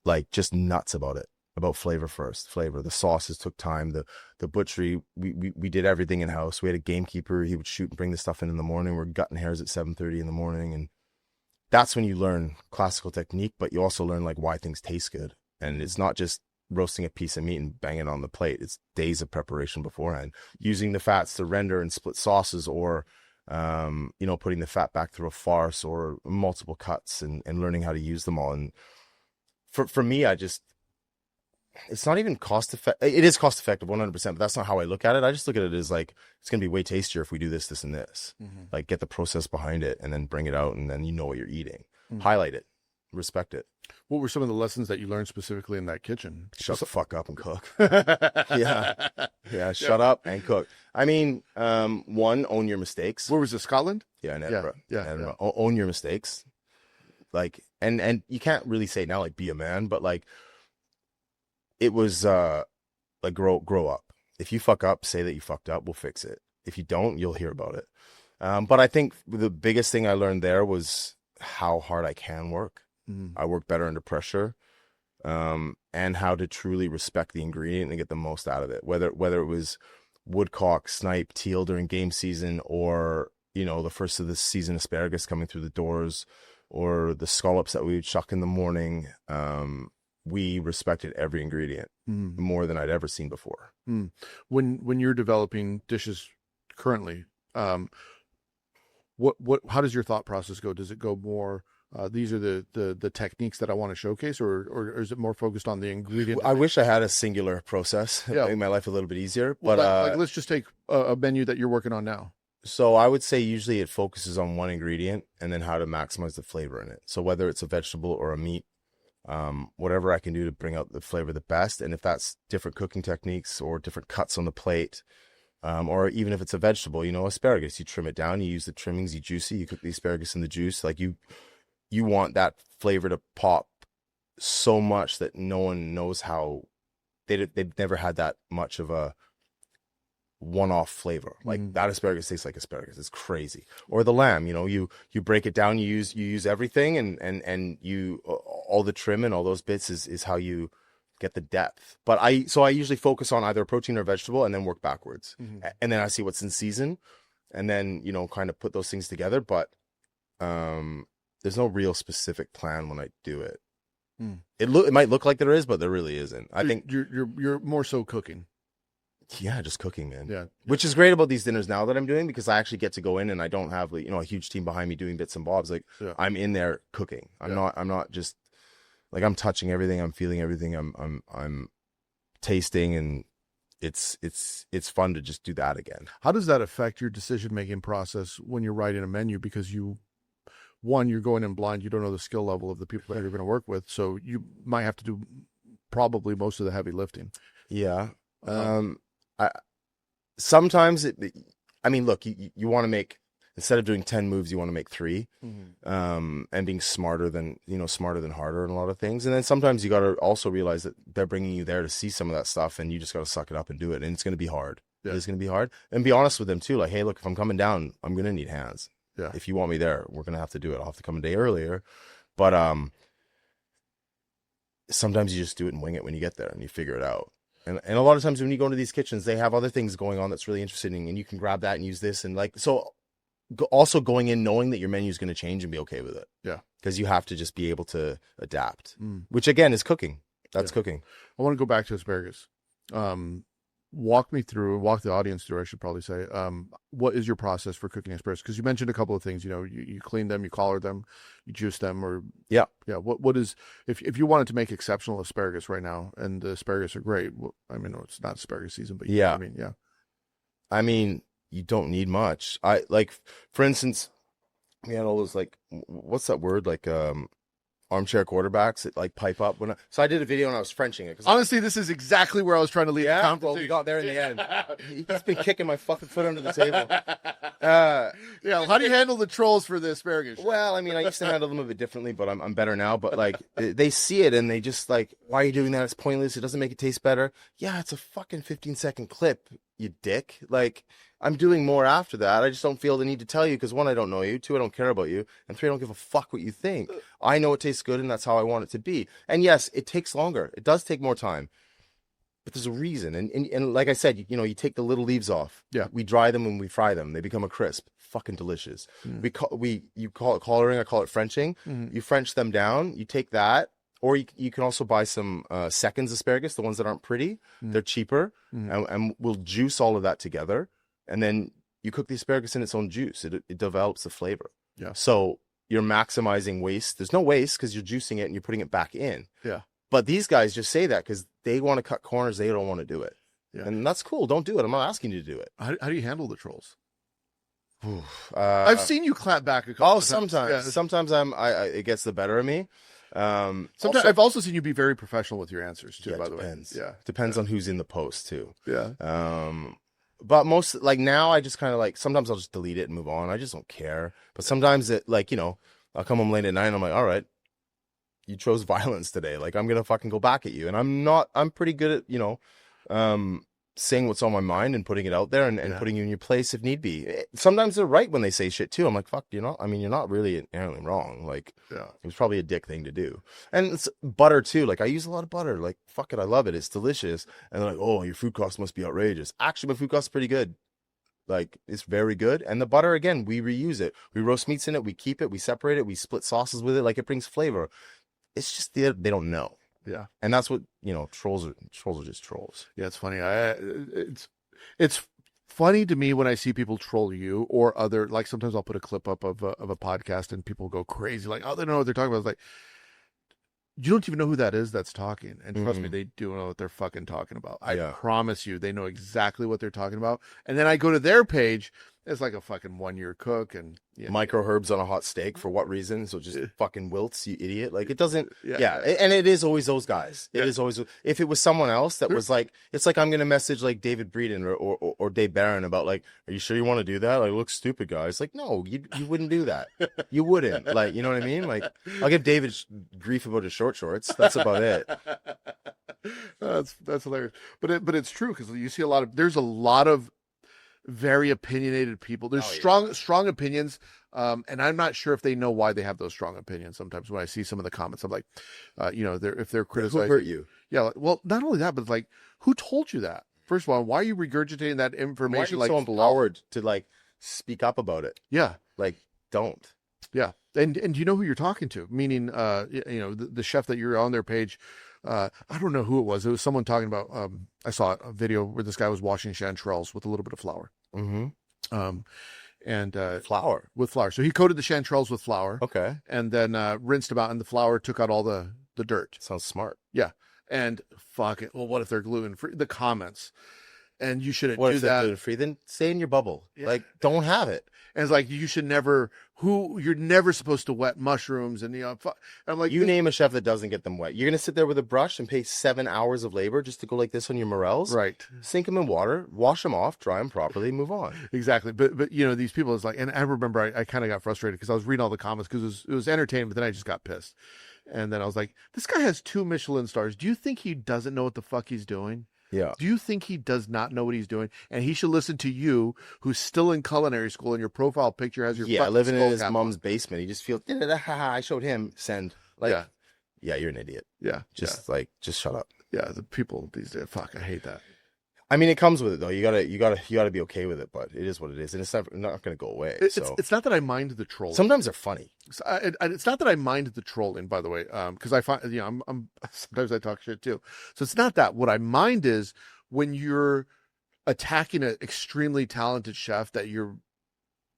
like just nuts about it, about flavor first. Flavor. The sauces took time. The butchery, we did everything in house. We had a gamekeeper. He would shoot and bring the stuff in the morning. We're gutting hairs at 7:30 in the morning, and that's when you learn classical technique, but you also learn like why things taste good. And it's not just roasting a piece of meat and banging it on the plate. It's days of preparation beforehand, using the fats to render and split sauces, or putting the fat back through a farce or multiple cuts, and learning how to use them all. And for me, it's not even cost effective. It is cost effective 100%, but that's not how I look at it. I just look at it as like, it's going to be way tastier if we do this, this, and this. Like, get the process behind it and then bring it out, and then what you're eating. Highlight it, respect it. What were some of the lessons that you learned specifically in that kitchen? Shut the fuck up and cook. Yeah, shut up and cook. I mean, one, own your mistakes. Where was it, Scotland? Yeah, in Edinburgh. Yeah. Own your mistakes. Like, and you can't really say now, like, be a man, but like, it was like grow up. If you fuck up, say that you fucked up. We'll fix it. If you don't, you'll hear about it. But I think the biggest thing I learned there was how hard I can work. I work better under pressure, and how to truly respect the ingredient and get the most out of it. Whether it was woodcock, snipe, teal during game season, or the first of the season asparagus coming through the doors, or the scallops that we would chuck in the morning. We respected every ingredient more than I'd ever seen before. When you're developing dishes currently, how does your thought process go? Does it go more, these are the techniques that I want to showcase, or is it more focused on the ingredient? I wish I had a singular process. It'd make my life a little bit easier. But like let's just take a menu that you're working on now. So I would say usually it focuses on one ingredient and then how to maximize the flavor in it. So whether it's a vegetable or a meat, whatever I can do to bring out the flavor the best. And if that's different cooking techniques or different cuts on the plate, or even if it's a vegetable, asparagus, you trim it down, you use the trimmings, you juice it, you cook the asparagus in the juice. Like you want that flavor to pop so much that no one knows how they've never had that much of a one-off flavor. Like that asparagus tastes like asparagus. It's crazy. Or the lamb, you break it down, you use everything, and you all the trim and all those bits is how you get the depth. But I usually focus on either a protein or vegetable and then work backwards. And then I see what's in season and then kind of put those things together. But there's no real specific plan when I do it. It might look like there is, but there really isn't. I think you're more so cooking. Yeah, just cooking, man. Yeah. Which is great about these dinners now that I'm doing, because I actually get to go in and I don't have a huge team behind me doing bits and bobs. Like I'm in there cooking. I'm not just like, I'm touching everything, I'm feeling everything, I'm tasting, and it's fun to just do that again. How does that affect your decision-making process when you're writing a menu? Because you're going in blind, you don't know the skill level of the people that you're going to work with, so you might have to do probably most of the heavy lifting. Yeah. Sometimes look, you want to make, instead of doing 10 moves, you want to make 3, and being smarter than harder in a lot of things. And then sometimes you got to also realize that they're bringing you there to see some of that stuff, and you just got to suck it up and do it. And it's going to be hard. Yeah. It's going to be hard. And be honest with them too. Like, hey, look, if I'm coming down, I'm going to need hands. Yeah. If you want me there, we're going to have to do it. I'll have to come a day earlier. But, sometimes you just do it and wing it when you get there and you figure it out. And a lot of times when you go into these kitchens, they have other things going on that's really interesting, and you can grab that and use this. And also going in knowing that your menu is going to change and be okay with it. Yeah. Because you have to just be able to adapt, which again is cooking. That's cooking. I want to go back to asparagus. Walk the audience through, I should probably say, what is your process for cooking asparagus? Because you mentioned a couple of things, you clean them, you collar them, you juice them, or what is, if you wanted to make exceptional asparagus right now, and the asparagus are great, it's not asparagus season, but I mean, you don't need much. For instance, we had all those, like, what's that word, like armchair quarterbacks that like pipe up so I did a video and I was Frenching it. Honestly, this is exactly where I was trying to leave. Yeah, well, we got there in the end. He's been kicking my fucking foot under the table. How do you handle the trolls for the asparagus? Well, I used to handle them a bit differently, but I'm better now. But like, they see it and they just like, why are you doing that? It's pointless. It doesn't make it taste better. Yeah, it's a fucking 15-second clip, you dick. Like, I'm doing more after that. I just don't feel the need to tell you because, 1, I don't know you. 2, I don't care about you. And 3, I don't give a fuck what you think. I know it tastes good and that's how I want it to be. And yes, it takes longer. It does take more time. But there's a reason. And like I said, you take the little leaves off. Yeah. We dry them and we fry them. They become a crisp. Fucking delicious. You call it collaring. I call it Frenching. You French them down. You take that. Or you can also buy some seconds asparagus, the ones that aren't pretty. They're cheaper. And we'll juice all of that together. And then you cook the asparagus in its own juice. It develops the flavor. Yeah. So you're maximizing waste. There's no waste because you're juicing it and you're putting it back in. Yeah. But these guys just say that because they want to cut corners. They don't want to do it. Yeah. And that's cool. Don't do it. I'm not asking you to do it. How do you handle the trolls? I've seen you clap back a couple times. Sometimes. Yeah. Sometimes it gets the better of me. Sometimes I've also seen you be very professional with your answers too, by the way. Depends on who's in the post too. Yeah. But most, like, now I just kind of like, sometimes I'll just delete it and move on. I just don't care. But sometimes I'll come home late at night and I'm like, all right, you chose violence today. Like, I'm going to fucking go back at you. And I'm pretty good at, saying what's on my mind and putting it out there and putting you in your place if need be. Sometimes they're right when they say shit too. I'm like, fuck, you're not really inherently wrong. Like, it was probably a dick thing to do. And it's butter too. Like, I use a lot of butter. Like, fuck it, I love it. It's delicious. And they're like, oh, your food cost must be outrageous. Actually, my food cost is pretty good. Like, it's very good. And the butter, again, we reuse it. We roast meats in it. We keep it. We separate it. We split sauces with it. Like, it brings flavor. It's just they don't know. Yeah. And that's what, trolls are just trolls. Yeah, it's funny. It's funny to me when I see people troll you or other, like sometimes I'll put a clip up of a podcast and people go crazy, like, oh, they don't know what they're talking about. It's like, you don't even know who that is that's talking. And trust me, they do know what they're fucking talking about. I promise you, they know exactly what they're talking about. And then I go to their page, it's like a fucking 1-year cook and micro herbs on a hot steak for what reason? So just fucking wilts, you idiot. Like, it doesn't. Yeah. And it is always those guys. It is always, if it was someone else that was like, it's like I'm gonna message like David Breeden or Dave Barron about like, are you sure you want to do that? Like, look stupid, guys. Like, no, you wouldn't do that. You wouldn't. Like, you know what I mean? Like, I'll give David grief about his short shorts. That's about it. That's hilarious. But it's true, because you see there's a lot of very opinionated people. There's strong opinions, and I'm not sure if they know why they have those strong opinions. Sometimes when I see some of the comments, I'm like, if they're criticizing, who hurt you? Yeah, well, not only that, but it's like, who told you that? First of all, why are you regurgitating that information? Why are you so empowered to like speak up about it? Yeah, like, don't. Yeah, and you know who you're talking to? Meaning, the chef that you're on their page. I don't know who it was. It was someone talking about. I saw a video where this guy was washing chanterelles with a little bit of flour. Mm-hmm. Flour with flour. So he coated the chanterelles with flour. Okay. And then rinsed them out, and the flour took out all the dirt. Sounds smart. Yeah. And fuck it. Well, what if they're gluten free? The comments. And you shouldn't what do if that. Gluten free? Then stay in your bubble. Yeah. Like, don't have it. And it's like, you should never. You're never supposed to wet mushrooms, and I'm like, name a chef that doesn't get them wet. You're gonna sit there with a brush and pay 7 hours of labor just to go like this on your morels, right? Sink them in water, wash them off, dry them properly, move on. Exactly. But these people is like, and I remember I kind of got frustrated because I was reading all the comments because it was entertaining, but then I just got pissed, and then I was like, this guy has 2 Michelin stars. Do you think he doesn't know what the fuck he's doing? Yeah. Do you think he does not know what he's doing? And he should listen to you, who's still in culinary school, and your profile picture has your living in his mom's basement. He just feels, I showed him, send. Like, yeah, you're an idiot. Yeah. Just shut up. Yeah, the people these days, fuck, I hate that. I mean, it comes with it though. You gotta be okay with it, but it is what it is, and it's not gonna go away. It's not that I mind the trolling. Sometimes they're funny. It's not that I mind the trolling, by the way, because I find I'm sometimes I talk shit too. So it's not that. What I mind is when you're attacking an extremely talented chef that you're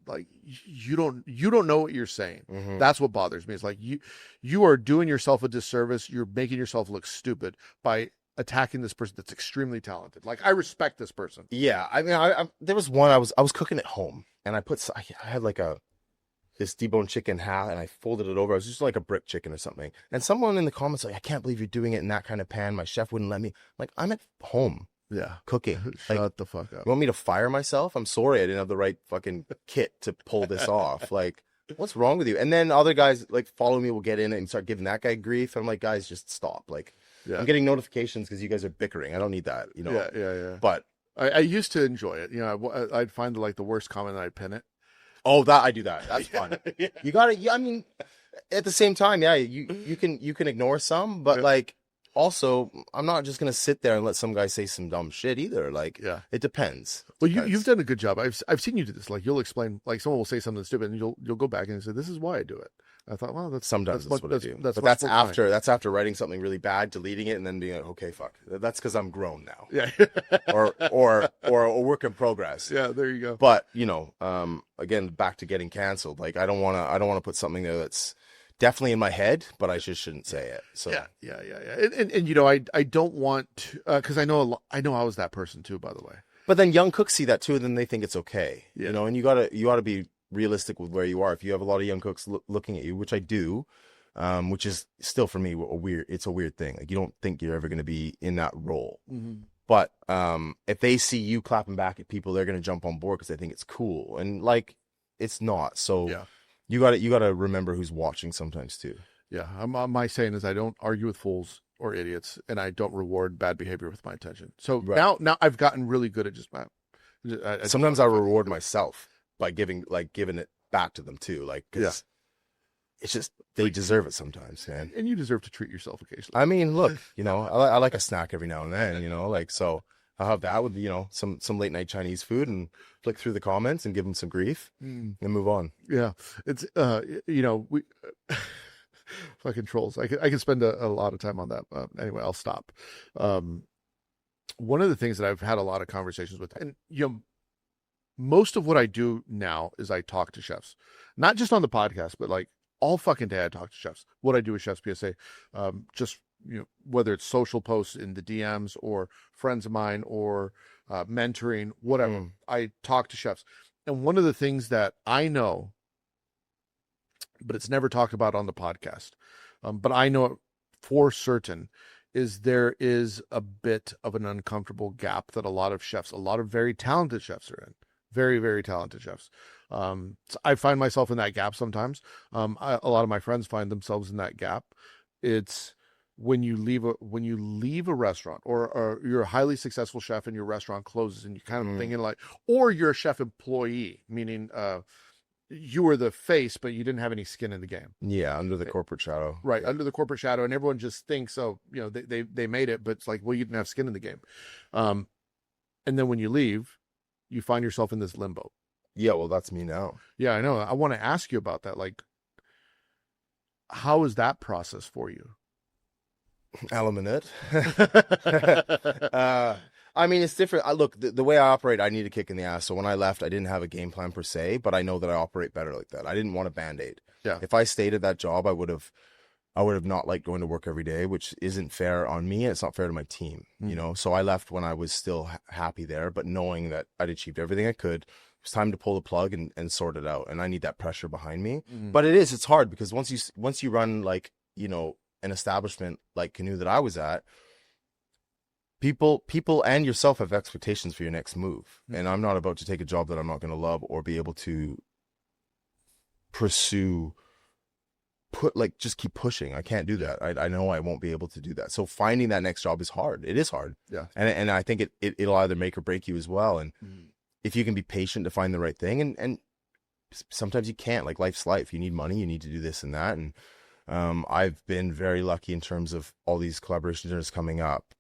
like, you don't know what you're saying. Mm-hmm. That's what bothers me. It's like you are doing yourself a disservice. You're making yourself look stupid by attacking this person that's extremely talented. Like, I respect this person. Yeah, I mean, there was one I was cooking at home, and I had like this deboned chicken half, and I folded it over. It was just like a brick chicken or something. And someone in the comments like, I can't believe you're doing it in that kind of pan. My chef wouldn't let me. Like, I'm at home. Yeah, cooking. Shut the fuck up. You want me to fire myself? I'm sorry, I didn't have the right fucking kit to pull this off. Like, what's wrong with you? And then other guys like follow me will get in and start giving that guy grief. I'm like, guys, just stop. Like, I'm getting notifications because you guys are bickering. I don't need that. Yeah. But I used to enjoy it. I'd find the worst comment and I'd pin it. Oh, I do that. That's fun. Yeah. You got to. I mean, at the same time, you can ignore some, but like, also, I'm not just gonna sit there and let some guy say some dumb shit either. Like, it depends. Well, you've done a good job. I've seen you do this. Like, you'll explain. Like, someone will say something stupid, and you'll go back and say, "This is why I do it." I thought, well, that's what I do. But that's after writing something really bad, deleting it, and then being like, okay, fuck. That's because I'm grown now. Yeah. or a work in progress. Yeah, there you go. But again, back to getting canceled. Like, I don't want to put something there that's definitely in my head, but I just shouldn't say it. So yeah. And I don't want to, because I know I was that person too, by the way. But then young cooks see that too, and then they think it's okay. Yeah. And you gotta be realistic with where you are. If you have a lot of young cooks looking at you, which I do, which is still for me it's a weird thing. Like, you don't think you're ever going to be in that role. Mm-hmm. But if they see you clapping back at people, they're going to jump on board because they think it's cool, and like, it's not. So you gotta remember who's watching sometimes too. Yeah, my saying is, I don't argue with fools or idiots, and I don't reward bad behavior with my attention. So now I've gotten really good at just sometimes I reward myself by giving it back to them too, like, because it's just, they deserve it sometimes, man. And you deserve to treat yourself occasionally. I mean, look, I like a snack every now and then, like, so I'll have that with, some late night Chinese food and flick through the comments and give them some grief and move on. Yeah. It's, we fucking trolls. I can spend a lot of time on that. Anyway, I'll stop. One of the things that I've had a lot of conversations with, and, most of what I do now is I talk to chefs, not just on the podcast, but like all fucking day I talk to chefs. What I do with Chefs PSA, just, whether it's social posts in the DMs or friends of mine or mentoring, whatever, I talk to chefs. And one of the things that I know, but it's never talked about on the podcast, but I know it for certain, is there is a bit of an uncomfortable gap that a lot of very talented chefs are in. Very, very talented chefs. So I find myself in that gap sometimes. A lot of my friends find themselves in that gap. It's when you leave a restaurant, or you're a highly successful chef and your restaurant closes, and you're kind of thinking like, or you're a chef employee, meaning you were the face, but you didn't have any skin in the game. Yeah, under the corporate shadow. Right, under the corporate shadow, and everyone just thinks, they made it, but it's like, well, you didn't have skin in the game. And then when you leave, you find yourself in this limbo. Yeah, well, that's me now. Yeah, I know. I want to ask you about that. Like, how is that process for you? Element. I mean, it's different. Look, the way I operate, I need a kick in the ass. So when I left, I didn't have a game plan per se, but I know that I operate better like that. I didn't want a Band-Aid. Yeah. If I stayed at that job, I would have not liked going to work every day, which isn't fair on me. And it's not fair to my team, So I left when I was still happy there, but knowing that I'd achieved everything I could. It was time to pull the plug and sort it out. And I need that pressure behind me. But it's hard because once you run like, an establishment like Canoe that I was at, people and yourself have expectations for your next move. And I'm not about to take a job that I'm not going to love or be able to pursue. Just keep pushing. I can't do that. I know I won't be able to do that. So finding that next job is hard. It is hard. Yeah. And I think it'll either make or break you as well. And if you can be patient to find the right thing, and sometimes you can't, like life's life. You need money, you need to do this and that. And I've been very lucky in terms of all these collaboration dinners coming up.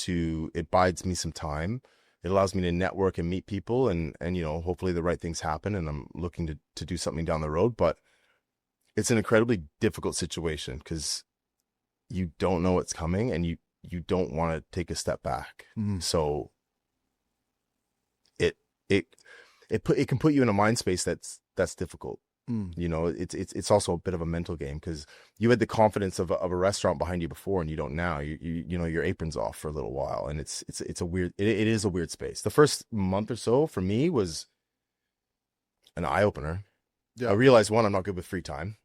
It bides me some time. It allows me to network and meet people and hopefully the right things happen. And I'm looking to do something down the road, but it's an incredibly difficult situation because you don't know what's coming and you don't want to take a step back. So it can put you in a mind space that's difficult. It's also a bit of a mental game because you had the confidence of a restaurant behind you before and you don't now. Your apron's off for a little while, and it's a weird. It is a weird space. The first month or so for me was an eye opener. Yeah. I realized I'm not good with free time.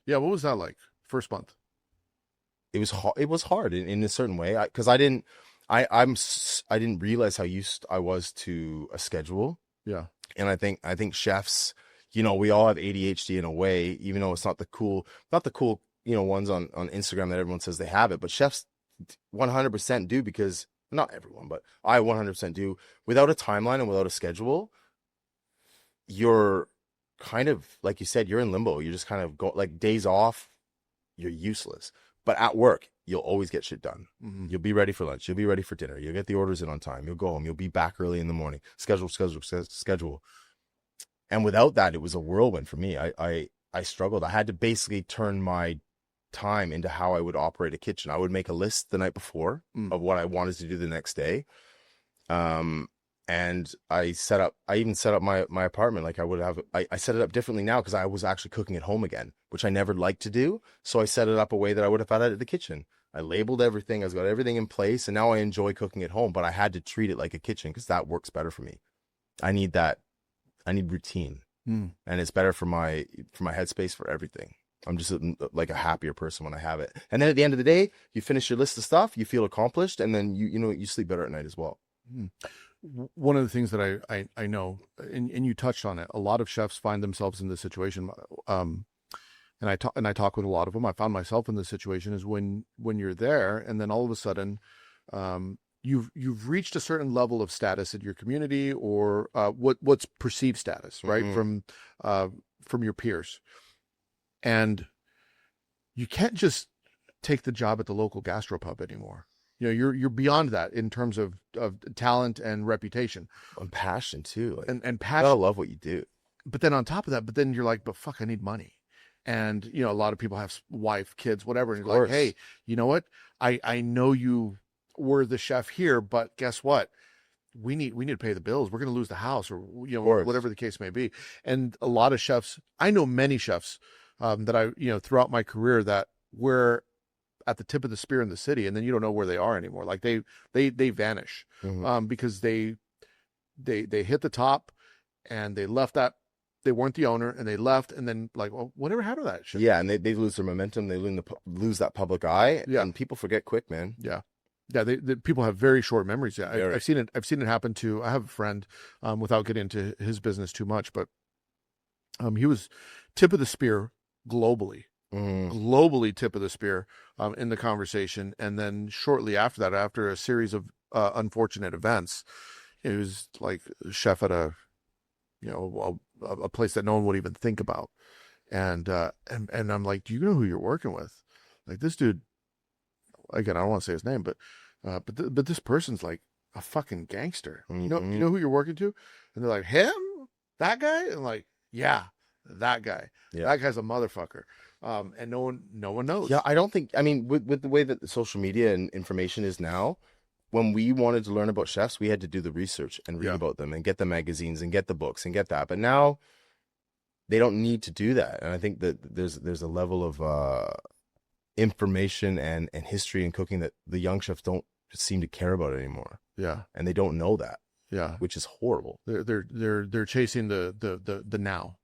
Yeah, what was that like? First month. It was hard in a certain way because I didn't realize how used I was to a schedule. Yeah, and I think chefs. We all have ADHD in a way, even though it's not the cool, ones on Instagram that everyone says they have it. But chefs 100% do because, not everyone, but I 100% do. Without a timeline and without a schedule, you're kind of, like you said, you're in limbo. You just kind of go, like days off, you're useless. But at work, you'll always get shit done. You'll be ready for lunch. You'll be ready for dinner. You'll get the orders in on time. You'll go home. You'll be back early in the morning. Schedule. And without that, it was a whirlwind for me. I struggled. I had to basically turn my time into how I would operate a kitchen. I would make a list the night before of what I wanted to do the next day. And I even set up my apartment. Like I set it up differently now because I was actually cooking at home again, which I never liked to do. So I set it up a way that I would have had it at the kitchen. I labeled everything. I've got everything in place. And now I enjoy cooking at home, but I had to treat it like a kitchen because that works better for me. I need that. I need routine, and it's better for my headspace, for everything. I'm just like a happier person when I have it. And then at the end of the day, you finish your list of stuff, you feel accomplished, and then you sleep better at night as well. One of the things that I know, and you touched on it, a lot of chefs find themselves in this situation. And I talk with a lot of them. I found myself in this situation is when you're there, and then all of a sudden, you've reached a certain level of status in your community or what's perceived status, right? From your peers. And you can't just take the job at the local gastropub anymore. you're beyond that in terms of talent and reputation And passion too. Like, and you passion. gotta love what you do. But then on top of that, but then you're like, but fuck, I need money. And, a lot of people have wife, kids, whatever. And Of you're like, course. hey, you know what? I know you were the chef here, but guess what? We need to pay the bills. We're going to lose the house or, Course. whatever the case may be. And a lot of chefs, I know many chefs that I, throughout my career that were at the tip of the spear in the city, and then you don't know where they are anymore. Like they vanish Mhm. because they hit the top and they left that. They weren't the owner and they left, and then like, well, whatever happened to that shit? Yeah, and they lose their momentum. They lose that public eye, Yeah. and people forget quick, man. Yeah. Yeah, people have very short memories. Yeah, Very. I've seen it. I've seen it happen to. I have a friend, without getting into his business too much, but he was tip of the spear globally, Mhm. globally tip of the spear in the conversation, and then shortly after that, after a series of unfortunate events, he was like chef at a place that no one would even think about, and I'm like, do you know who you're working with? Like this dude. Again, I don't want to say his name, but this person's like a fucking gangster. You Mhm. know who you're working to? And they're like, him, that guy, and like, yeah, that guy, Yeah. that guy's a motherfucker. And no one knows. Yeah, I don't think. I mean, with the way that the social media and information is now, when we wanted to learn about chefs, we had to do the research and read Yeah. about them and get the magazines and get the books and get that. But now they don't need to do that, and I think that there's a level of information and history in cooking that the young chefs don't seem to care about anymore, Yeah, and they don't know that, yeah. which is horrible. They're chasing the now.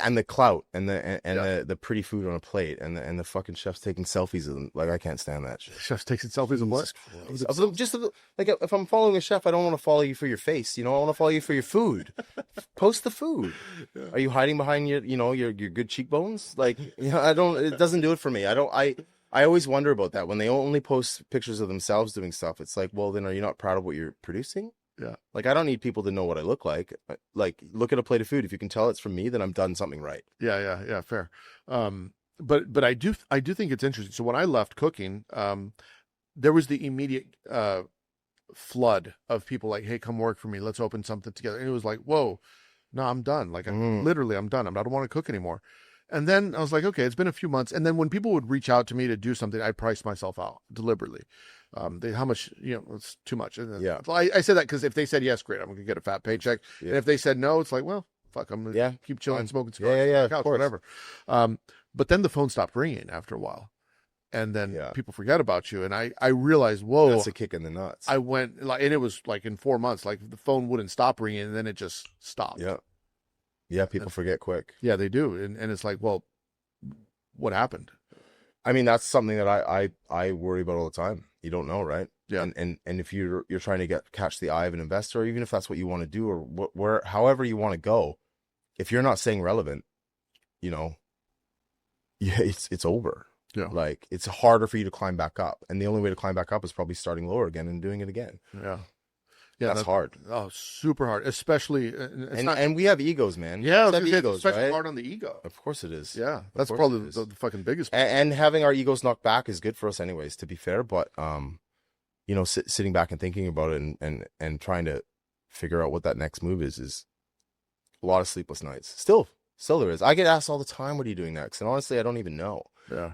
And the clout and Yeah. the pretty food on a plate and the fucking chefs taking selfies of them. Like, I can't stand that shit. Chefs taking selfies of what? Jesus Christ. Just like, if I'm following a chef, I don't want to follow you for your face. I want to follow you for your food. Post the food. Yeah. Are you hiding behind your good cheekbones? Like, I don't. It doesn't do it for me. I always wonder about that when they only post pictures of themselves doing stuff. It's like, well, then are you not proud of what you're producing? Yeah. Like, I don't need people to know what I look like. Like, look at a plate of food. If you can tell it's from me, then I'm done something right. Yeah, fair. But I do think it's interesting. So when I left cooking, there was the immediate flood of people like, hey, come work for me. Let's open something together. And it was like, whoa, no, I'm done. Like, literally, I'm done. I don't want to cook anymore. And then I was like, okay, it's been a few months. And then when people would reach out to me to do something, I priced myself out deliberately. How much, it's too much. And Yeah. I said that because if they said yes, great, I'm going to get a fat paycheck. Yeah. And if they said no, it's like, well, fuck, I'm going to keep chilling, Fine. smoking cigars, Yeah, on the of couch, course. whatever. But then the phone stopped ringing after a while. And then people forget about you. And I realized, whoa. That's a kick in the nuts. I went, and it was like in 4 months, like the phone wouldn't stop ringing and then it just stopped. Yeah. Yeah, people forget quick. Yeah, they do. And it's like, well, what happened? I mean, that's something that I worry about all the time. You don't know, right? Yeah. And if you're trying to catch the eye of an investor, or even if that's what you want to do, or however you want to go, if you're not staying relevant, it's over. Yeah. Like, it's harder for you to climb back up, and the only way to climb back up is probably starting lower again and doing it again. Yeah. That's hard. Oh, super hard, especially. And we have egos, man. Yeah, we have egos, especially right? hard on the ego. Of course it is. Yeah, that's probably the fucking biggest. And having our egos knocked back is good for us, anyways. To be fair, but sitting back and thinking about it and trying to figure out what that next move is a lot of sleepless nights. Still there is. I get asked all the time, "What are you doing next?" And honestly, I don't even know. Yeah.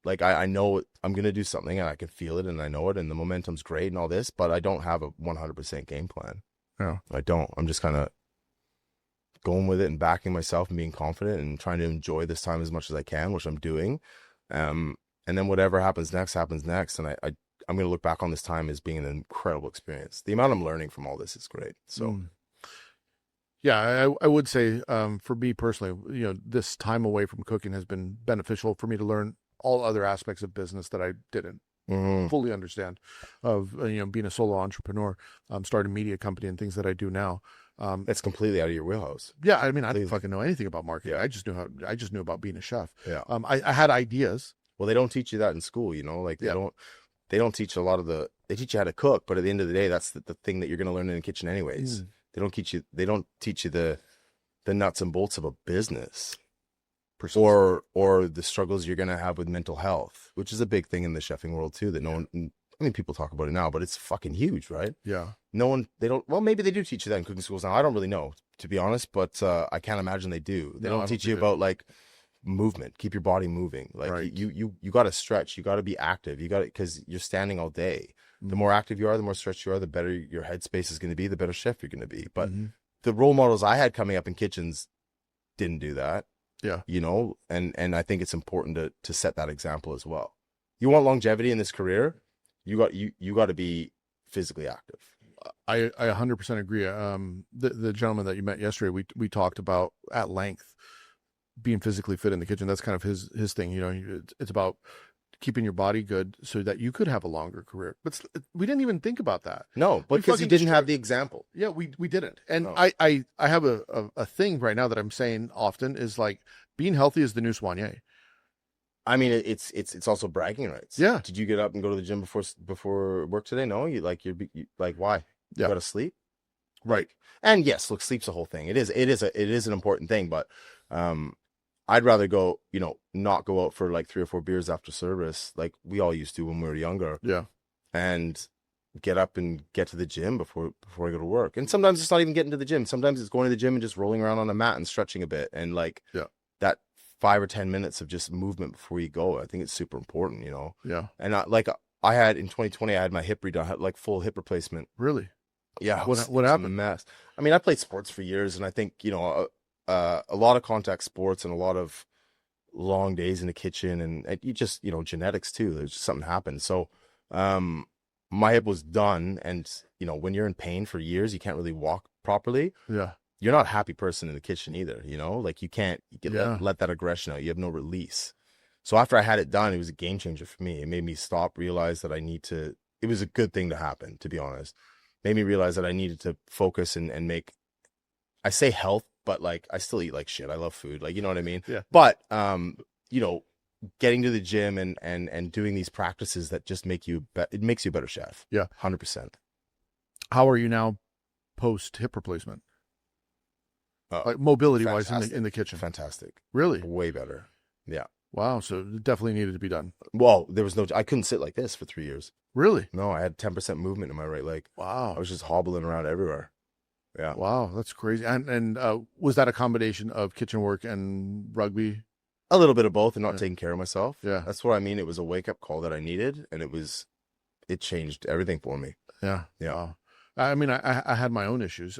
Like, I know I'm gonna do something and I can feel it and I know it and the momentum's great and all this, but I don't have a 100% game plan. Yeah. I don't. I'm just kind of going with it and backing myself and being confident and trying to enjoy this time as much as I can, which I'm doing. And then whatever happens next. And I'm gonna look back on this time as being an incredible experience. The amount I'm learning from all this is great. So. Yeah, I would say for me personally, this time away from cooking has been beneficial for me to learn all other aspects of business that I didn't fully understand, of being a solo entrepreneur, starting a media company and things that I do now. It's completely out of your wheelhouse. Yeah, I mean, I didn't fucking know anything about marketing. Yeah. I just knew about being a chef. Yeah. I had ideas. Well, they don't teach you that in school, like they don't teach a lot of they teach you how to cook, but at the end of the day, that's the thing that you're going to learn in the kitchen anyways. They don't teach you the nuts and bolts of a business. Or the struggles you're going to have with mental health, which is a big thing in the chefing world too, that no one, I mean, people talk about it now, but it's fucking huge, right? Yeah. No one, they don't, well, maybe they do teach you that in cooking schools now. I don't really know, to be honest, but I can't imagine they do. They No, I don't don't teach you think about like movement, keep your body moving. Like Right. you got to stretch, you got to be active, you got to, because you're standing all day. The more active you are, the more stretched you are, the better your headspace is going to be, the better chef you're going to be. But Mhm. the role models I had coming up in kitchens didn't do that, Yeah. you know, and I think it's important to set that example as well. You want longevity in this career, you got to be physically active. I 100% agree. The gentleman that you met yesterday, we talked about at length being physically fit in the kitchen. That's kind of his thing. You know, it's about keeping your body good so that you could have a longer career. But we didn't even think about that. No, but We because he fucking didn't have the example. Yeah, we didn't. And No. I have a thing right now that I'm saying often is like being healthy is the new soigné. I mean, it's also bragging rights. Yeah. Did you get up and go to the gym before work today? No, you like why? You Yeah. got to sleep. Right. And yes, look, sleep's a whole thing. It is an important thing, but I'd rather go, you know, not go out for like 3 or 4 beers after service, like we all used to when we were younger, Yeah. and get up and get to the gym before I go to work. And sometimes it's not even getting to the gym. Sometimes it's going to the gym and just rolling around on a mat and stretching a bit, and like that 5 or 10 minutes of just movement before you go. I think it's super important, you know. Yeah. And I had in 2020, I had my hip redone, I had like full hip replacement. Really? Yeah. What It was happened? a mess. I mean, I played sports for years, and I think, you know, a lot of contact sports and a lot of long days in the kitchen, and you just, you know, genetics too. There's just something happened. So, my hip was done, and you know, when you're in pain for years, you can't really walk properly. Yeah. You're not a happy person in the kitchen either, you know, like you can't let that aggression out. You have no release. So after I had it done, it was a game changer for me. It made me stop, realize that it was a good thing to happen, to be honest. Made me realize that I needed to focus and make, I say health, but like I still eat like shit. I love food. Like, you know what I mean? Yeah. But, you know, getting to the gym and doing these practices that just make you, it makes you a better chef. Yeah. 100%. How are you now post hip replacement? Like mobility wise in the kitchen. Fantastic. Really? Way better. Yeah. Wow. So it definitely needed to be done. Well, I couldn't sit like this for 3 years. Really? No, I had 10% movement in my right leg. Wow. I was just hobbling around everywhere. Yeah. Wow. That's crazy. And was that a combination of kitchen work and rugby? A little bit of both, and not taking care of myself. Yeah. That's what I mean. It was a wake up call that I needed, and it changed everything for me. Yeah. Yeah. Wow. I mean, I had my own issues.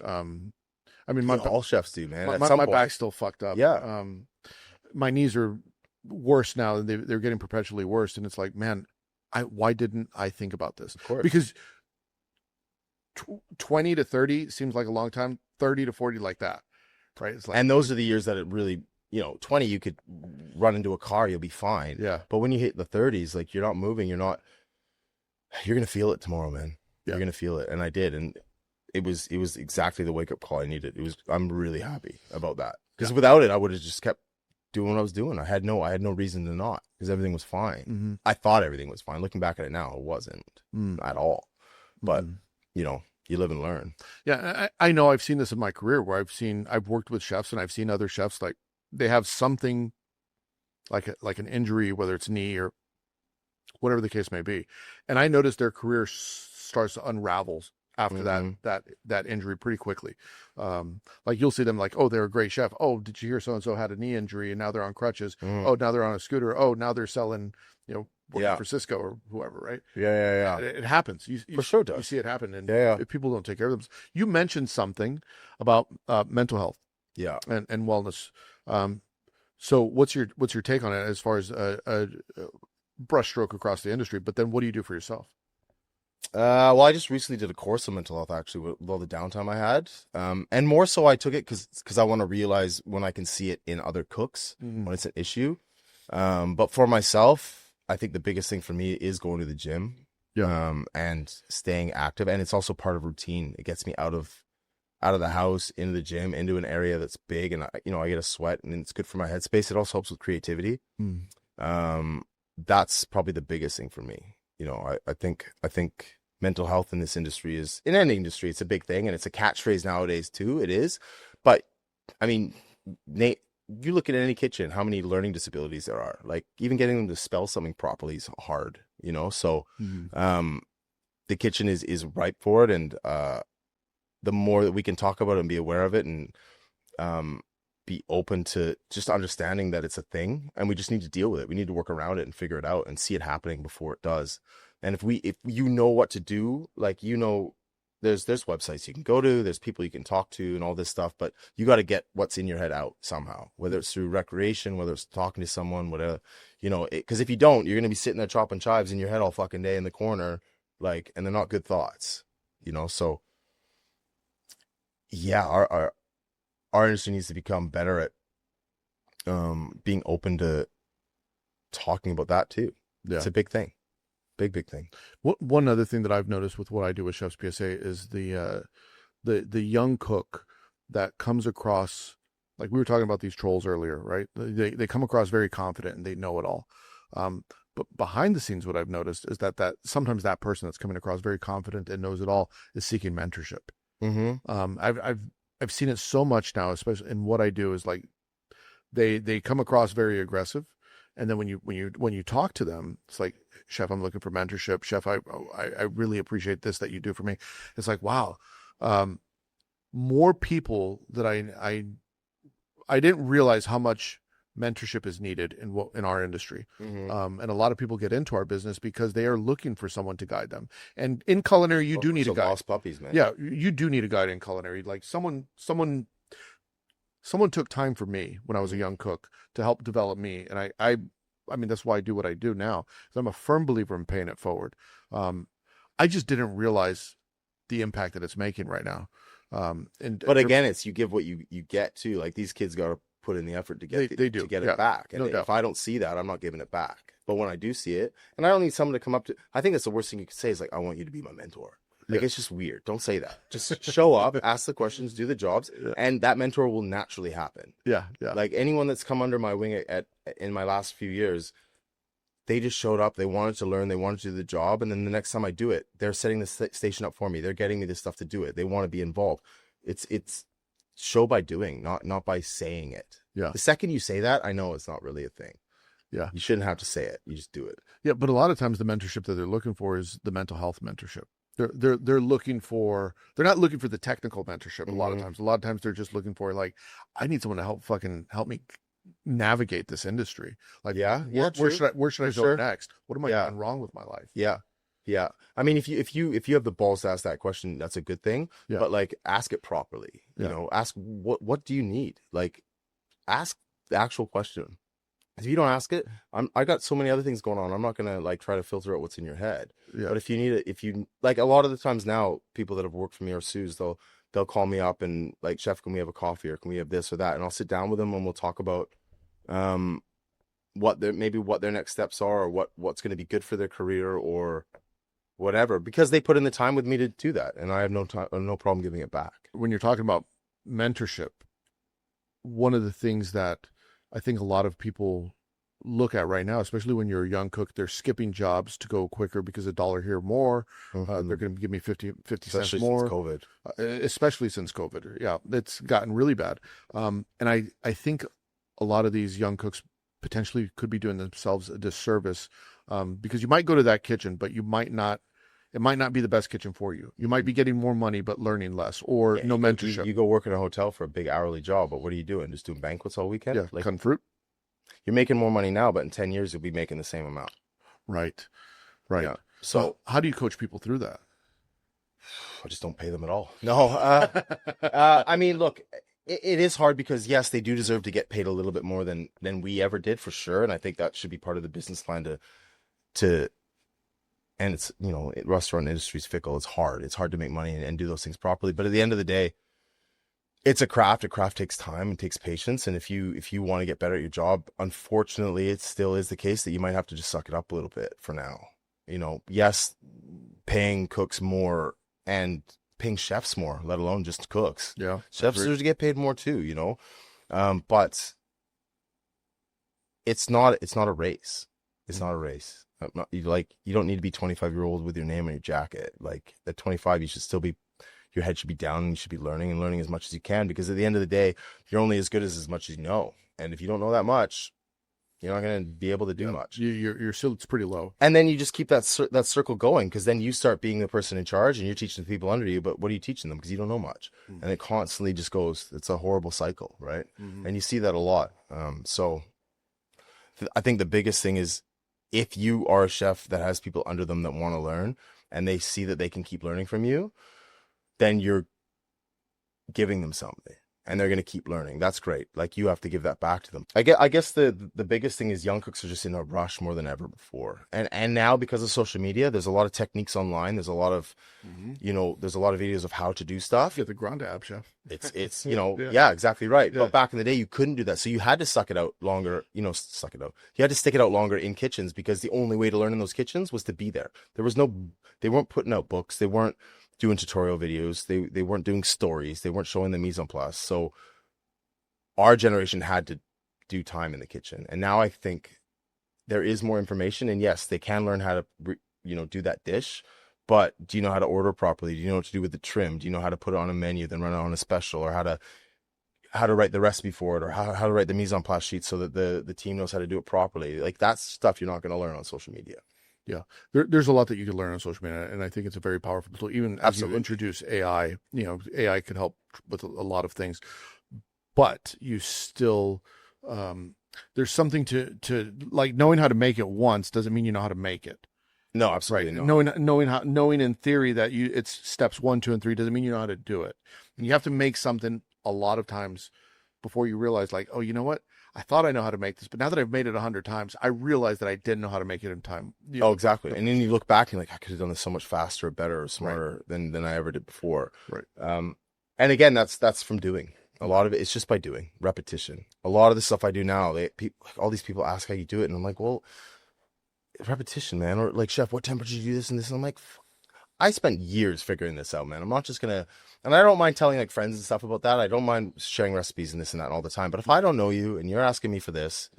I mean, All chefs do, man. my back's still fucked up. Yeah. My knees are worse now. They're getting perpetually worse. And it's like, man, why didn't I think about this? Of course. Because 20 to 30 seems like a long time. 30 to 40 like that. Right. It's like, and those are the years that it really, you know, 20, you could run into a car, you'll be fine. yeah. But when you hit the 30s, like you're not moving, you're going to feel it tomorrow, man. Yeah. You're going to feel it. And I did. And it was exactly the wake up call I needed. I'm really happy about that. Because without it, I would have just kept doing what I was doing. I had no reason to not, because everything was fine. Mm-hmm. I thought everything was fine. Looking back at it now, it wasn't at all. But you know, you live and learn. Yeah, I know. I've seen this in my career where I've worked with chefs, and I've seen other chefs, like they have something like an injury, whether it's knee or whatever the case may be, and I noticed their career starts to unravel after that injury pretty quickly. Like you'll see them like, oh, they're a great chef. Oh, did you hear so and so had a knee injury and now they're on crutches? Oh, now they're on a scooter. Oh, now they're selling, you know, working for Cisco or whoever, right? Yeah. It happens. You For sure does. You see it happen, and if people don't take care of them. You mentioned something about mental health, and wellness. So what's your take on it as far as a brushstroke across the industry? But then what do you do for yourself? Well, I just recently did a course on mental health, actually, with all the downtime I had. And more so I took it because I want to realize when I can see it in other cooks, when it's an issue. But for myself, I think the biggest thing for me is going to the gym, and staying active. And it's also part of routine. It gets me out of the house, into the gym, into an area that's big, and I get a sweat, and it's good for my headspace. It also helps with creativity. That's probably the biggest thing for me. You know, I think mental health in this industry in any industry, it's a big thing, and it's a catchphrase nowadays too. It is, but I mean, Nate, you look at any kitchen, how many learning disabilities there are. Like even getting them to spell something properly is hard. you know? So, Mhm. the kitchen is ripe for it. And, the more that we can talk about it and be aware of it, and, be open to just understanding that it's a thing, and we just need to deal with it. We need to work around it and figure it out and see it happening before it does. And if you know what to do, like, you know, there's websites you can go to, there's people you can talk to and all this stuff, but you got to get what's in your head out somehow, whether it's through recreation, whether it's talking to someone, whatever, you know, because if you don't, you're going to be sitting there chopping chives in your head all fucking day in the corner, like, and they're not good thoughts, you know? So yeah, our industry needs to become better at, being open to talking about that too. Yeah. It's a big thing. Big thing. One other thing that I've noticed with what I do with Chef's PSA is the young cook that comes across, like we were talking about these trolls earlier, right? They come across very confident and they know it all. But behind the scenes, what I've noticed is that sometimes that person that's coming across very confident and knows it all is seeking mentorship. I've seen it so much now, especially in what I do, is like they come across very aggressive, and then when you talk to them, it's like, Chef, I'm looking for mentorship. Chef, I really appreciate this that you do for me. It's like, wow, more people that I didn't realize how much mentorship is needed in our industry. And a lot of people get into our business because they are looking for someone to guide them. And in culinary, you do need a guide. Lost puppies, man. Yeah, you do need a guide in culinary. Like someone took time for me when I was a young cook to help develop me. And I mean, that's why I do what I do now. I'm a firm believer in paying it forward. I just didn't realize the impact that it's making right now. But again, it's you give what you get too. Like, these kids got to put in the effort to get they do. to get Yeah, it back. And no doubt. if I don't see that, I'm not giving it back. But when I do see it, and I don't need someone to come up to, I think that's the worst thing you could say is like, I want you to be my mentor. Like, it's just weird. Don't say that. Just show up, ask the questions, do the jobs, and that mentor will naturally happen. Yeah. Like, anyone that's come under my wing in my last few years, they just showed up. They wanted to learn. They wanted to do the job. And then the next time I do it, they're setting the station up for me. They're getting me the stuff to do it. They want to be involved. It's show by doing, not by saying it. Yeah. The second you say that, I know it's not really a thing. Yeah. You shouldn't have to say it. You just do it. Yeah. But a lot of times the mentorship that they're looking for is the mental health mentorship. They're looking for, they're not looking for the technical mentorship. A lot of times they're just looking for, like, I need someone to help me navigate this industry. Like, where should I go next? What am I doing wrong with my life? Yeah. I mean, if you have the balls to ask that question, that's a good thing. Yeah. But like, ask it properly. You know, ask what do you need? Like, ask the actual question. If you don't ask it, I got so many other things going on. I'm not gonna like try to filter out what's in your head. Yeah. But if you need it, if you like, a lot of the times now, people that have worked for me or Sue's, they'll call me up and like, Chef, can we have a coffee, or can we have this or that? And I'll sit down with them and we'll talk about what their next steps are, or what's going to be good for their career or whatever, because they put in the time with me to do that, and I have no problem giving it back. When you're talking about mentorship, one of the things that I think a lot of people look at right now, especially when you're a young cook, they're skipping jobs to go quicker because $1 here more. They're going to give me 50 cents more. Since COVID. Especially since COVID. Yeah, it's gotten really bad. And I think a lot of these young cooks potentially could be doing themselves a disservice, because you might go to that kitchen, but it might not be the best kitchen for you. You might be getting more money, but learning less, or no mentorship. You go work in a hotel for a big hourly job, but what are you doing? Just doing banquets all weekend? Yeah, like cutting fruit. You're making more money now, but in 10 years, you'll be making the same amount. Right. Yeah. So how do you coach people through that? I just don't pay them at all. No. I mean, look, it is hard because, yes, they do deserve to get paid a little bit more than we ever did, for sure. And I think that should be part of the business plan to and it's, you know, restaurant industry is fickle. It's hard to make money and do those things properly. But at the end of the day, it's a craft. A craft takes time and takes patience. And if you want to get better at your job, unfortunately, it still is the case that you might have to just suck it up a little bit for now. You know, yes, paying cooks more and paying chefs more, let alone just cooks. Yeah. Chefs deserve to get paid more too, you know? But it's not a race. It's not a race. You don't need to be 25-year-old with your name on your jacket. Like, at 25, you should still be, your head should be down, and you should be learning as much as you can, because at the end of the day, you're only as good as much as you know. And if you don't know that much, You're not going to be able to do Yeah. much. Your silt's pretty low. And then you just keep that circle going, because then you start being the person in charge and you're teaching the people under you. But what are you teaching them? Because you don't know much. And it constantly just goes, it's a horrible cycle, right? And you see that a lot. So I think the biggest thing is, if you are a chef that has people under them that want to learn and they see that they can keep learning from you, then you're giving them something and they're going to keep learning. That's great. Like, you have to give that back to them. I guess the biggest thing is young cooks are just in a rush more than ever before. And now, because of social media, there's a lot of techniques online. There's a lot of, there's a lot of videos of how to do stuff. Get the Grande app, chef. It's yeah, exactly right. Yeah. But back in the day, you couldn't do that. So you had to suck it out longer, suck it out. You had to stick it out longer in kitchens, because the only way to learn in those kitchens was to be there. They weren't putting out books. They weren't doing tutorial videos. They weren't doing stories. They weren't showing the mise en place. So our generation had to do time in the kitchen. And now I think there is more information, and yes, they can learn how to, do that dish. But do you know how to order properly? Do you know what to do with the trim? Do you know how to put it on a menu, then run it on a special, or how to write the recipe for it, or how to write the mise en place sheet so that the team knows how to do it properly? Like, that's stuff you're not going to learn on social media. Yeah, there's a lot that you can learn on social media, and I think it's a very powerful tool. Even as you introduce AI, AI can help with a lot of things, but you still, there's something to like, knowing how to make it once doesn't mean you know how to make it. No, absolutely not. Knowing in theory that it's steps 1, 2, and 3 doesn't mean you know how to do it. And you have to make something a lot of times before you realize, like, oh, you know what? I thought I know how to make this, but now that I've made it 100 times, I realize that I didn't know how to make it in time. Oh, exactly. And then you look back and you're like, I could have done this so much faster, or better, or smarter than I ever did before. Right. And again, that's from doing. A lot of it is just by doing, repetition. A lot of the stuff I do now, all these people ask how you do it, and I'm like, well, repetition, man. Or like, chef, what temperature do you do this and this? And I'm like, I spent years figuring this out, man. I'm not just gonna, and I don't mind telling like friends and stuff about that. I don't mind sharing recipes and this and that all the time. But if I don't know you and you're asking me for this,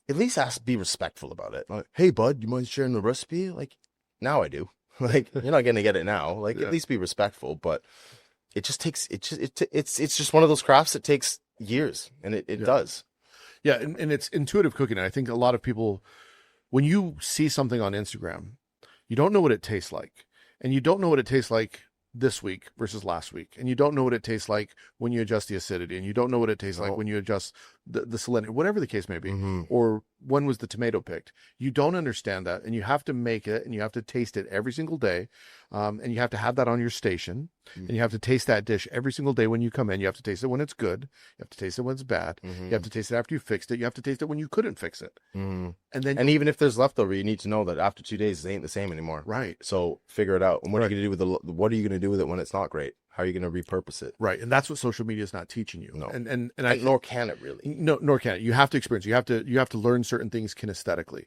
at least be respectful about it. Like, hey, bud, you mind sharing the recipe? Like, now I do. Like, you're not gonna get it now. Like, at least be respectful. But it just takes, it's just one of those crafts that takes years, and it does. Yeah, and it's intuitive cooking. And I think a lot of people, when you see something on Instagram, you don't know what it tastes like. And you don't know what it tastes like this week versus last week. And you don't know what it tastes like when you adjust the acidity. And you don't know what it tastes like when you adjust the salinity, whatever the case may be. Or when was the tomato picked? You don't understand that. And you have to make it, and you have to taste it every single day. And you have to have that on your station. And you have to taste that dish every single day when you come in. You have to taste it when it's good. You have to taste it when it's bad. You have to taste it after you fixed it. You have to taste it when you couldn't fix it. And even if there's leftover, you need to know that after 2 days, it ain't the same anymore. Right. So figure it out. And what are you going to do with what are you going to do with it when it's not great? How are you going to repurpose it? Right. And that's what social media is not teaching you. No. And nor can it really. No, nor can it. You have to experience. You have to learn certain things kinesthetically.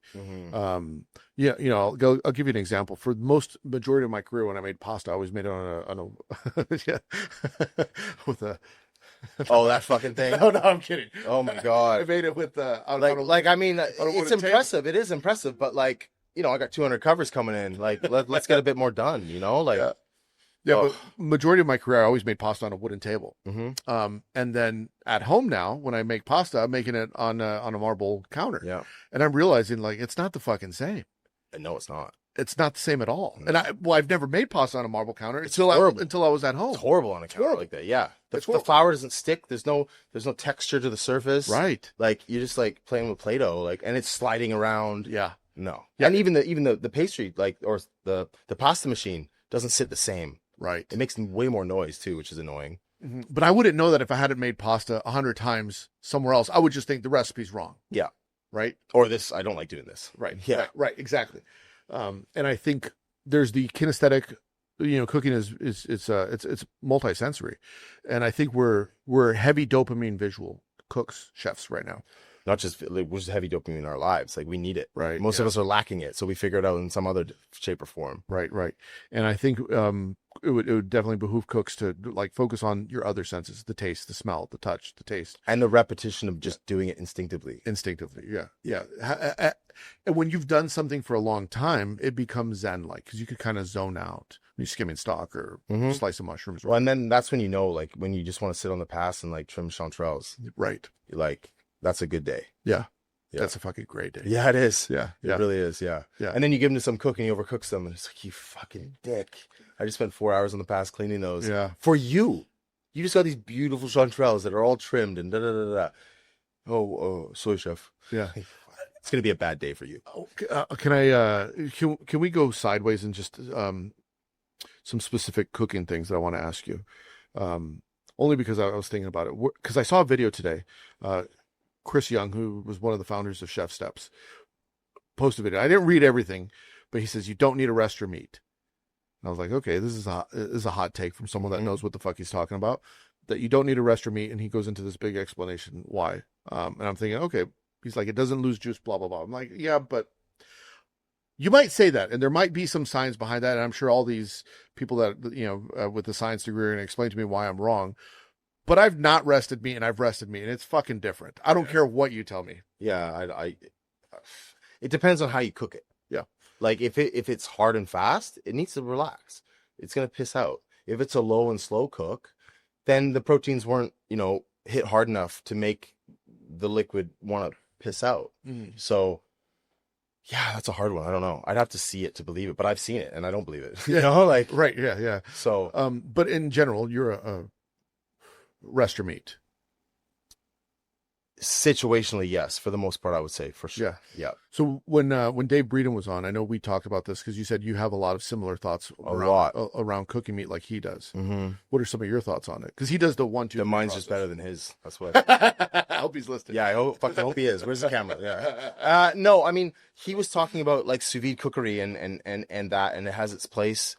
Yeah. I'll give you an example. For the majority of my career, when I made pasta, I always made it on a yeah, with a. Oh, that fucking thing. No, I'm kidding. Oh my God. I made it with it's impressive. It is impressive, but like, I got 200 covers coming in. Like, let's get a bit more done, like. Yeah, but majority of my career, I always made pasta on a wooden table. And then at home now, when I make pasta, I'm making it on a marble counter. Yeah. And I'm realizing, like, it's not the fucking same. No, it's not. It's not the same at all. And I've never made pasta on a marble counter until I was at home. It's horrible on a counter like that. Yeah. The flour doesn't stick. There's no texture to the surface. Right. Like, you're just like playing with Play-Doh, like, and it's sliding around. Yeah. No. Yeah. And even the pastry, like, or the pasta machine doesn't sit the same. Right. It makes way more noise too, which is annoying. But I wouldn't know that if I hadn't made pasta 100 times somewhere else. I would just think the recipe's wrong. Yeah. Right. Or this, I don't like doing this. Right. Yeah. Right. Exactly. And I think there's the kinesthetic, cooking it's multi-sensory. And I think we're heavy dopamine visual cooks, chefs right now. Not just, like, we're just heavy dopamine in our lives. Like, we need it. Right. Most of us are lacking it. So we figure it out in some other shape or form. Right. And I think it would definitely behoove cooks to, like, focus on your other senses: the taste, the smell, the touch, the taste, and the repetition of just doing it instinctively. Yeah. And when you've done something for a long time, it becomes zen-like, because you could kind of zone out when you're skimming stock or slice of mushrooms. Well, and then that's when like, when you just want to sit on the pass and like trim chanterelles. Right. Like, that's a good day. Yeah. Yeah. That's a fucking great day. Yeah, it is. Yeah. It Yeah. really is. Yeah. Yeah. And then you give them to some cook and he overcooks them, and it's like, you fucking dick. I just spent 4 hours on the past cleaning those. Yeah. For you. You just got these beautiful chanterelles that are all trimmed and da da da da. Oh, soy chef. Yeah. It's gonna be a bad day for you. Can we go sideways and just some specific cooking things that I want to ask you? Only because I was thinking about it. Because I saw a video today. Chris Young, who was one of the founders of Chef Steps, posted a video. I didn't read everything, but he says you don't need a rest your meat. And I was like, okay, this is a hot take from someone that knows what the fuck he's talking about. That you don't need to rest your meat, and he goes into this big explanation why. And I'm thinking, okay, he's like, it doesn't lose juice, blah blah blah. I'm like, yeah, but you might say that, and there might be some science behind that. And I'm sure all these people that with the science degree are going to explain to me why I'm wrong. But I've not rested meat, and I've rested meat, and it's fucking different. I don't care what you tell me. Yeah, it depends on how you cook it. Yeah. Like if it's hard and fast, it needs to relax. It's gonna piss out. If it's a low and slow cook, then the proteins weren't, hit hard enough to make the liquid want to piss out. So yeah, that's a hard one. I don't know. I'd have to see it to believe it, but I've seen it and I don't believe it. Right, yeah. So but in general, you're a rest your meat. Situationally, yes. For the most part, I would say, for sure. Yeah. So when Dave Breeden was on, I know we talked about this because you said you have a lot of similar thoughts around cooking meat like he does. Mm-hmm. What are some of your thoughts on it? Because he does the 1, 2, 3 mine's process. just better than his. That's what. I hope he's listening. Yeah, I hope he is. Where's the camera? Yeah. No, I mean, he was talking about like sous vide cookery and that, and it has its place.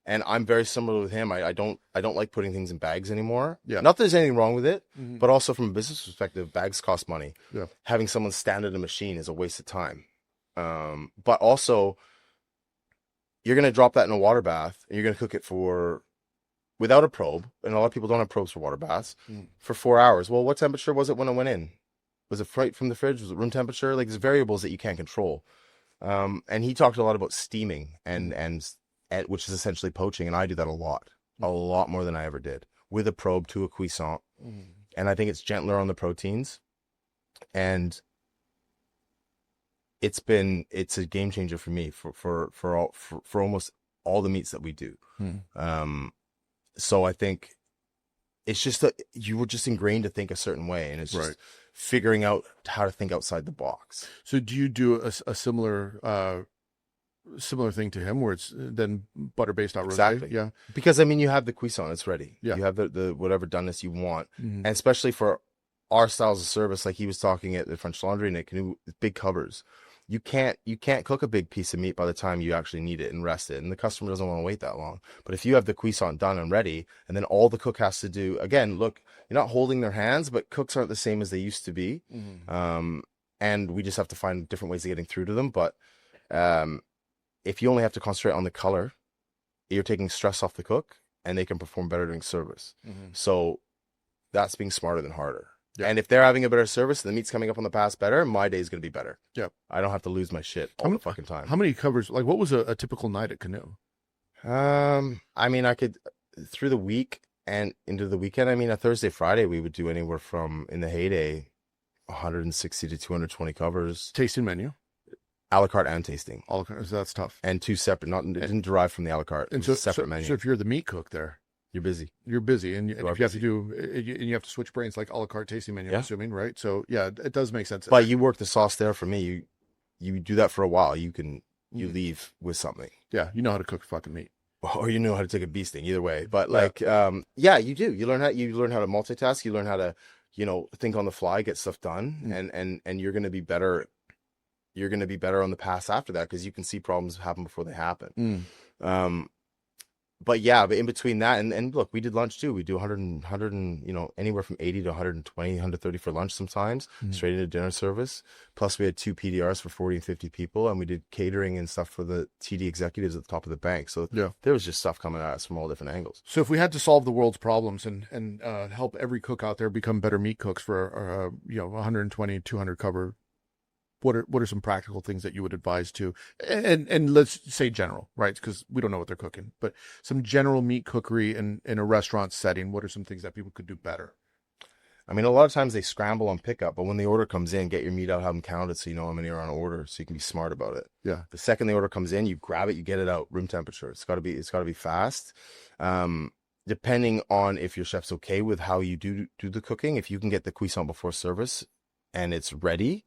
And I'm very similar with him. I don't like putting things in bags anymore. Yeah. Not that there's anything wrong with it, but also from a business perspective, bags cost money. Yeah. Having someone stand at a machine is a waste of time. But also, you're gonna drop that in a water bath and you're gonna cook it without a probe. And a lot of people don't have probes for water baths for 4 hours. Well, what temperature was it when it went in? Was it right from the fridge? Was it room temperature? Like there's variables that you can't control. And he talked a lot about steaming which is essentially poaching, and I do that a lot more than I ever did, with a probe to a cuisson. And I think it's gentler on the proteins, and it's a game changer for me for almost all the meats that we do. So I think it's just that you were just ingrained to think a certain way, and it's just figuring out how to think outside the box. So do you do a similar thing to him where it's then butter based on Exactly. rosé? Yeah. Because I mean, you have the cuisson, it's ready. Yeah. You have the whatever doneness you want. And especially for our styles of service, like he was talking at the French Laundry and at Canoe, big covers. You can't cook a big piece of meat by the time you actually need it and rest it. And the customer doesn't want to wait that long. But if you have the cuisson done and ready, and then all the cook has to do, again, look, you're not holding their hands, but cooks aren't the same as they used to be. And we just have to find different ways of getting through to them. But if you only have to concentrate on the color, you're taking stress off the cook, and they can perform better during service. So that's being smarter than harder. Yeah. And if they're having a better service, the meat's coming up on the pass better, my day's going to be better. Yeah. I don't have to lose my shit all the fucking time. How many covers, like what was a typical night at Canoe? I mean, I could, through the week and into the weekend, I mean, a Thursday, Friday, we would do anywhere from, in the heyday, 160 to 220 covers. Tasting menu? A la carte and tasting. So that's tough. And two separate, it didn't derive from the a la carte. It was a separate menu. So if you're the meat cook there, you're busy. And if you have to do, and you have to switch brains like a la carte tasting menu, I'm assuming, right? So yeah, it does make sense. But you work the sauce there for me. You do that for a while. You leave with something. Yeah, you know how to cook fucking meat. Or you know how to take a bee sting, either way. But you do. You learn how to multitask. You learn how to, think on the fly, get stuff done, and you're going to be better. You're going to be better on the pass after that because you can see problems happen before they happen. But in between that and look, we did lunch too. We do 100 anywhere from 80 to 120, 130 for lunch sometimes, straight into dinner service. Plus we had 2 PDRs for 40 and 50 people, and we did catering and stuff for the TD executives at the top of the bank. So there was just stuff coming at us from all different angles. So if we had to solve the world's problems and help every cook out there become better meat cooks for 120, 200 cover, what are some practical things that you would advise to, and let's say general, right? Because we don't know what they're cooking, but some general meat cookery in a restaurant setting. What are some things that people could do better? I mean, a lot of times they scramble on pickup, but when the order comes in, get your meat out, have them counted so you know how many are on order, so you can be smart about it. Yeah. The second the order comes in, you grab it, you get it out, room temperature. It's got to be fast. Depending on if your chef's okay with how you do the cooking, if you can get the cuisson before service and it's ready,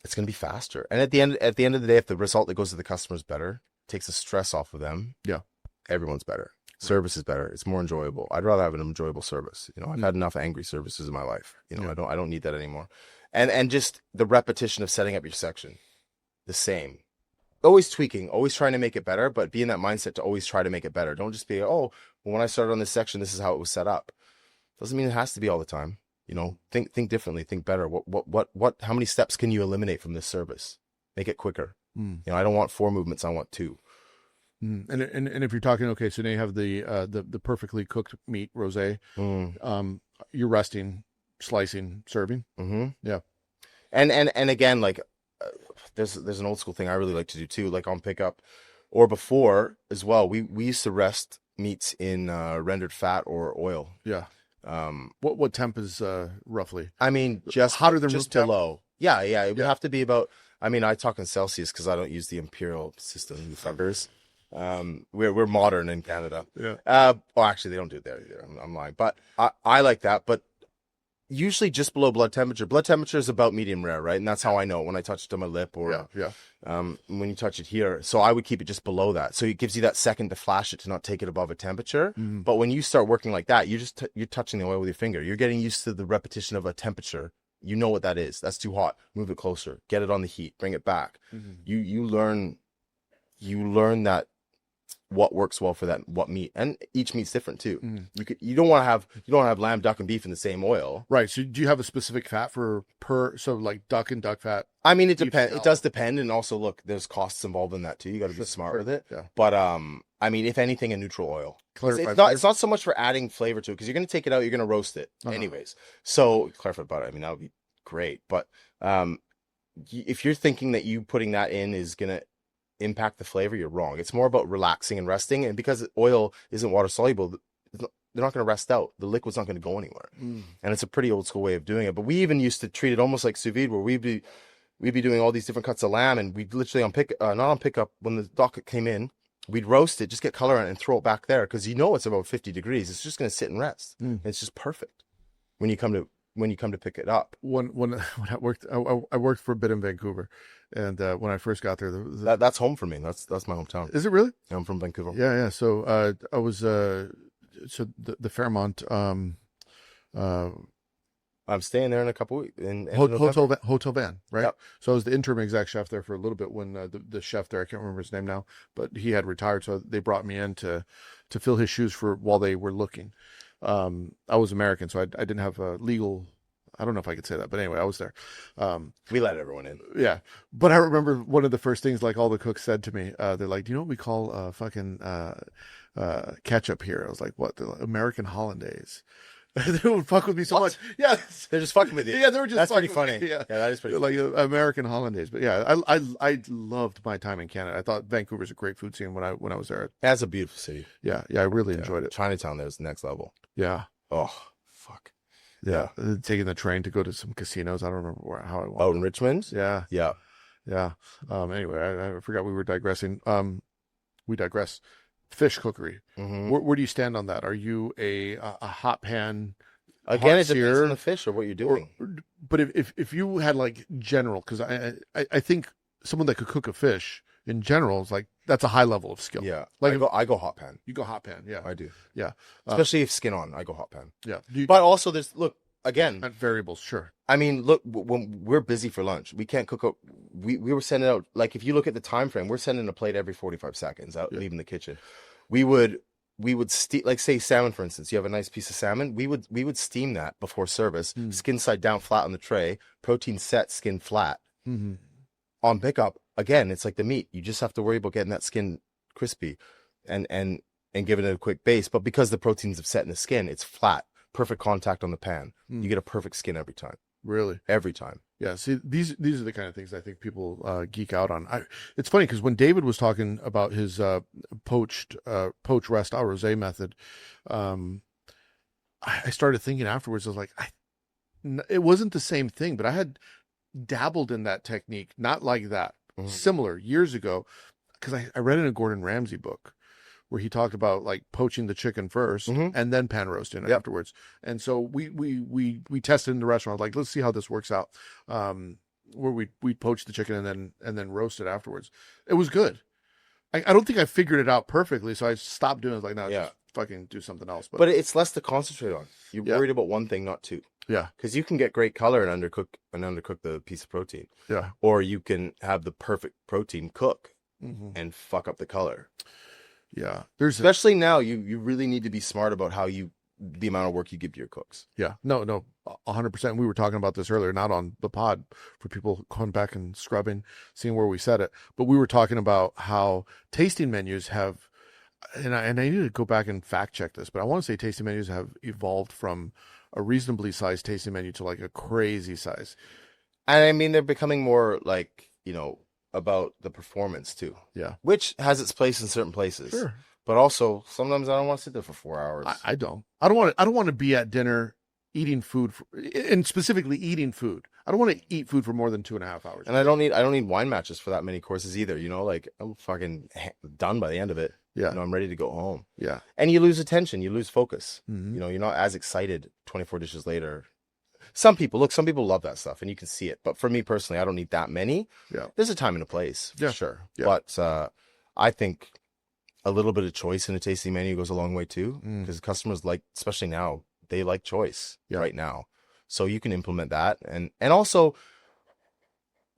it's going to be faster. And at the end of the day, if the result that goes to the customer is better, takes the stress off of them. Yeah. Everyone's better. Service is better. It's more enjoyable. I'd rather have an enjoyable service. You know, I've had enough angry services in my life. You know, I don't need that anymore. And just the repetition of setting up your section, the same. Always tweaking, always trying to make it better, but be in that mindset to always try to make it better. Don't just be, oh, well, when I started on this section, this is how it was set up. Doesn't mean it has to be all the time. You know, think differently, think better. How many steps can you eliminate from this service? Make it quicker. You know, I don't want 4 movements. I want 2. And if you're talking, okay, so now you have the perfectly cooked meat, rosé. You're resting, slicing, serving. Yeah. And again, like there's an old school thing I really like to do too, like on pickup or before as well. We used to rest meats in rendered fat or oil. Yeah. What temp is roughly? I mean, just hotter than just room temp? below. Yeah. It would have to be about. I mean, I talk in Celsius because I don't use the imperial system, you fuckers. We're modern in Canada. Yeah. Well, actually, they don't do it there either. I'm lying, but I like that. But usually just below blood temperature. Blood temperature is about medium rare, right? And that's how I know when I touch it on my lip or when you touch it here. So I would keep it just below that. So it gives you that second to flash it to not take it above a temperature. But when you start working like that, you're touching the oil with your finger. You're getting used to the repetition of a temperature. You know what that is. That's too hot. Move it closer. Get it on the heat. Bring it back. You learn that what works well for that, what meat, and each meat's different too. You don't want to have lamb, duck, and beef in the same oil, right? So do you have a specific fat so like duck and duck fat? I mean, it depends. It does depend, and also look, there's costs involved in that too. You got to be smart with it. Yeah. But I mean, if anything, a neutral oil. It's not so much for adding flavor to it because you're going to take it out, you're going to roast it anyways. So clarified butter. I mean, that would be great. But if you're thinking that you putting that in is going to impact the flavor, you're wrong. It's more about relaxing and resting, and because oil isn't water soluble, they're not going to rest out. The liquid's not going to go anywhere, and it's a pretty old school way of doing it. But we even used to treat it almost like sous vide, where we'd be doing all these different cuts of lamb, and we'd literally not on pickup when the docket came in, we'd roast it, just get color on it, and throw it back there because it's about 50 degrees. It's just going to sit and rest. It's just perfect when you come to pick it up. When I worked for a bit in Vancouver, and when I first got there, that's home for me. That's my hometown. Is it really? I'm from Vancouver. Yeah. So I was so the Fairmont. I'm staying there in a couple weeks. Hotel Van, right? Yep. So I was the interim exec chef there for a little bit when the chef there, I can't remember his name now, but he had retired, so they brought me in to fill his shoes while they were looking. I was American, so I didn't have a legal. I don't know if I could say that, but anyway, I was there. We let everyone in. Yeah. But I remember one of the first things, like all the cooks said to me, they're like, do you know what we call fucking ketchup here? I was like, what? They're like, American Hollandaise. They would fuck with me so much. Yeah. They're just fucking with you. Yeah, they were just That's pretty fucking funny. Yeah, that is pretty like American Hollandaise. But yeah, I loved my time in Canada. I thought Vancouver's a great food scene when I was there. That's a beautiful city. Yeah, I really enjoyed it. Chinatown there is the next level. Yeah. Oh, fuck. Yeah. Taking the train to go to some casinos. I don't remember how I went. Oh, in Richmond? Yeah. Yeah. Anyway, I forgot we were digressing. We digress. Fish cookery. Where do you stand on that? Are you a hot pan? Again, it depends on the fish or what you're doing. But if you had like general, because I think someone that could cook a fish in general is like, that's a high level of skill. Yeah. Like I go hot pan. You go hot pan. Yeah. I do. Yeah. Especially if skin on, I go hot pan. Yeah. But also again, variables. Sure. I mean, look, when we're busy for lunch, we can't cook up. We were sending out, like, if you look at the time frame, we're sending a plate every 45 seconds out, leaving the kitchen. We would steam, like, say salmon, for instance. You have a nice piece of salmon. We would steam that before service, skin side down, flat on the tray, protein set, skin flat. On pickup, again, it's like the meat. You just have to worry about getting that skin crispy, and giving it a quick base. But because the proteins have set in the skin, it's flat, perfect contact on the pan. You get a perfect skin every time. Really? Every time. Yeah. See, these are the kind of things I think people geek out on. It's funny because when David was talking about his poached rest au rosé method, I started thinking afterwards, I was like, it wasn't the same thing, but I had dabbled in that technique, not like that, similar years ago, because I read in a Gordon Ramsay book where he talked about like poaching the chicken first and then pan roasting it afterwards. And so we tested in the restaurant, like, let's see how this works out. Where we poach the chicken and then roast it afterwards. It was good. I don't think I figured it out perfectly, so I stopped doing it. Like, no, just fucking do something else. But it's less to concentrate on. You're worried about one thing, not two. Yeah. Because you can get great color and undercook the piece of protein. Yeah. Or you can have the perfect protein cook and fuck up the color. Yeah. Especially now, you really need to be smart about the amount of work you give your cooks. Yeah. No, 100%. We were talking about this earlier, not on the pod, for people going back and scrubbing, seeing where we said it. But we were talking about how tasting menus have, and I need to go back and fact check this, but I want to say tasting menus have evolved from a reasonably sized tasting menu to like a crazy size. And I mean, they're becoming more like, about the performance too. Yeah. Which has its place in certain places. Sure. But also, sometimes I don't want to sit there for 4 hours. I don't. I don't want to be at dinner eating food, and specifically eating food. I don't want to eat food for more than 2.5 hours. And I don't need wine matches for that many courses either. Like I'm fucking done by the end of it. Yeah. I'm ready to go home. Yeah. And you lose attention, you lose focus. You're not as excited 24 dishes later. Some people love that stuff, and you can see it. But for me personally, I don't need that many. Yeah. There's a time and a place, for sure. Yeah. But I think a little bit of choice in a tasting menu goes a long way too, because customers like, especially now, they like choice right now. So you can implement that, and also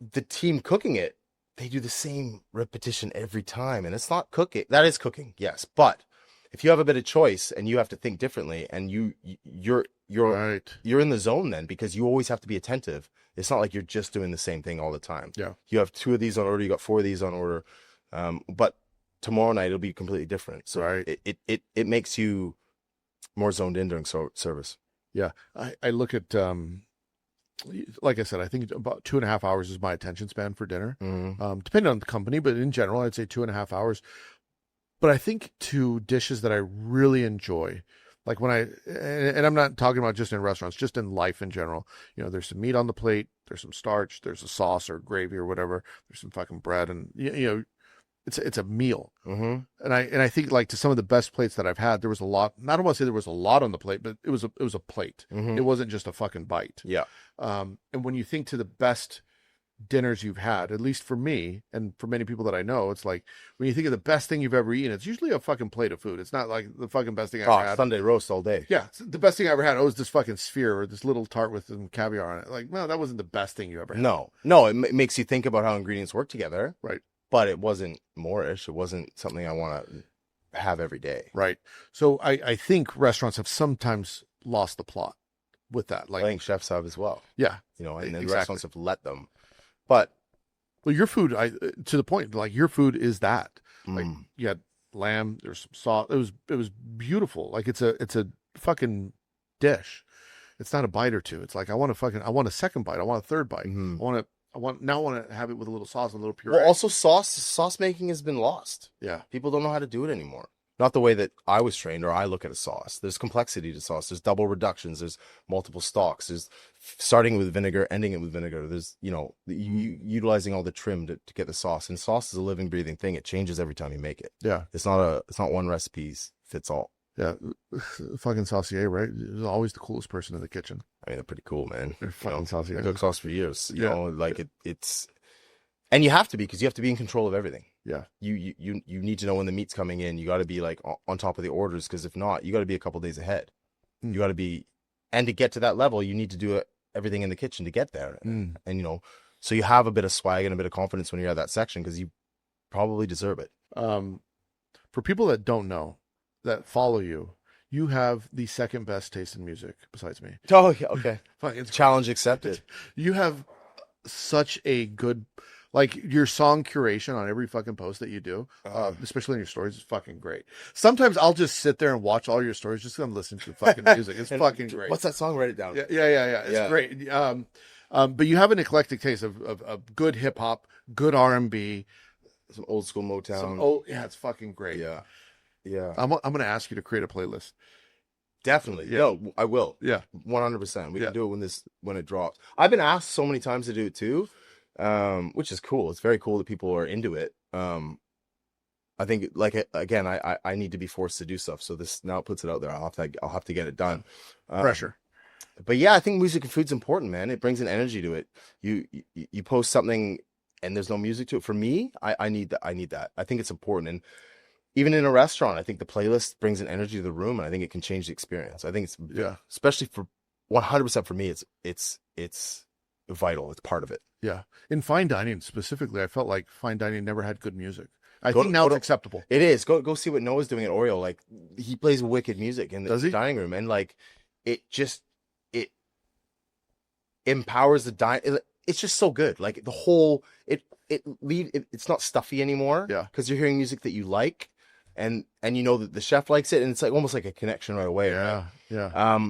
the team cooking it, they do the same repetition every time, and it's not cooking. That is cooking, yes, but if you have a bit of choice and you have to think differently, and you're in the zone then, because you always have to be attentive. It's not like you're just doing the same thing all the time. Yeah, you have 2 of these on order, you got 4 of these on order, but tomorrow night it'll be completely different. So it makes you more zoned in during service. Yeah, I look at like I said, I think about 2.5 hours is my attention span for dinner. Depending on the company, but in general, I'd say 2.5 hours. But I think to dishes that I really enjoy, like and I'm not talking about just in restaurants, just in life in general. There's some meat on the plate, there's some starch, there's a sauce or gravy or whatever, there's some fucking bread, and it's a meal. And I think, like, to some of the best plates that I've had, there was a lot. I don't want to say there was a lot on the plate, but it was a plate. It wasn't just a fucking bite. Yeah. And when you think to the best dinners you've had, at least for me and for many people that I know, it's like when you think of the best thing you've ever eaten, it's usually a fucking plate of food. It's not like the fucking best thing I ever had. Sunday roast all day. Yeah, the best thing I ever had. Was this fucking sphere or this little tart with some caviar on it. Like, no, that wasn't the best thing you ever had. No, it makes you think about how ingredients work together. Right. But it wasn't Moorish. It wasn't something I want to have every day. Right. So I think restaurants have sometimes lost the plot with that. Like, I think chefs have as well. Yeah. And then restaurants have let them. But your food, to the point, like, your food is that. Like, you had lamb, there's some sauce. It was beautiful. Like, it's a fucking dish. It's not a bite or two. It's like, I want a second bite. I want a third bite. I want to have it with a little sauce, a little puree. Well, also sauce making has been lost. Yeah. People don't know how to do it anymore. Not the way that I was trained or I look at a sauce. There's complexity to sauce. There's double reductions. There's multiple stocks. There's starting with vinegar, ending it with vinegar. There's, utilizing all the trim to get the sauce. And sauce is a living, breathing thing. It changes every time you make it. Yeah. It's not one recipe fits all. Yeah. Fucking saucier, right? He's always the coolest person in the kitchen. I mean, they're pretty cool, man. They're fucking saucier. I cook sauce for years. It's... And you have to be, because you have to be in control of everything. Yeah. You need to know when the meat's coming in. You got to be like on top of the orders, because if not, you got to be a couple days ahead. You got to be, and to get to that level, you need to do everything in the kitchen to get there. And so you have a bit of swag and a bit of confidence when you're at that section, because you probably deserve it. For people that don't know, that follow you, you have the second best taste in music besides me. Oh, okay. It's challenge accepted. You have such a good, like, your song curation on every fucking post that you do, especially in your stories, is fucking great. Sometimes I'll just sit there and watch all your stories just because I'm listening to fucking music. It's fucking great. What's that song? Write it down. Yeah. It's great. But you have an eclectic taste of good hip hop, good R&B, some old school Motown. It's fucking great. Yeah. I'm going to ask you to create a playlist. Definitely. Yeah. No, I will. Yeah. 100%. We Yeah. can do it when it drops. I've been asked so many times to do it too, which is cool. It's very cool that people are into it. I think like again, I need to be forced to do stuff. So this now puts it out there. I'll have to get it done. Pressure. But yeah, I think music and food's important, man. It brings an energy to it. You post something and there's no music to it. For me, I need that. I need that. I think it's important. And even in a restaurant, I think the playlist brings an energy to the room, and I think it can change the experience. I think it's especially for 100% for me. It's vital. It's part of it. Yeah. In fine dining specifically, I felt like fine dining never had good music. I think now it's acceptable. It is. Go see what Noah's doing at Oreo. Like he plays wicked music in the dining room, and like it empowers the dine. It's just so good. Like the whole it's not stuffy anymore. Yeah, because you're hearing music that you like, and you know that the chef likes it, and it's like almost like a connection right away. Yeah, right? yeah.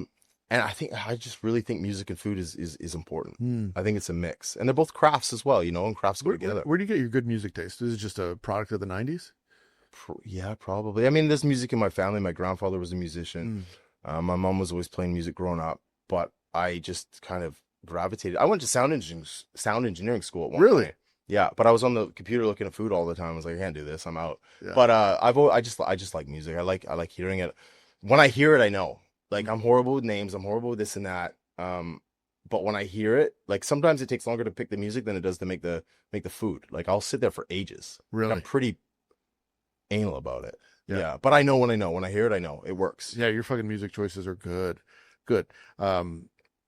And I just really think music and food is important. I think it's a mix, and they're both crafts as well, and crafts go together. Where do you get your good music taste? Is it just a product of the 90s? Yeah, probably. I mean, there's music in my family. My grandfather was a musician. My mom was always playing music growing up, but I just kind of gravitated. I went to sound engineering school at one point. Yeah, but I was on the computer looking at food all the time. I was like, I can't do this. I'm out. Yeah. But I just like music. I like hearing it. When I hear it, I know. Like I'm horrible with names. I'm horrible with this and that. But when I hear it, like sometimes it takes longer to pick the music than it does to make the food. Like I'll sit there for ages. Really? Like, I'm pretty anal about it. Yeah. But I know when I hear it, I know it works. Yeah, your fucking music choices are good. Good.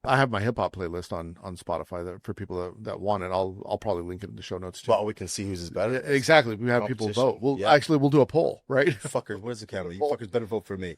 I have my hip hop playlist on Spotify for people that want it. I'll probably link it in the show notes too. Well, we can see who's is better. Yeah, exactly. We have people vote. We'll do a poll, right? Fucker, where's the camera? You fuckers better vote for me.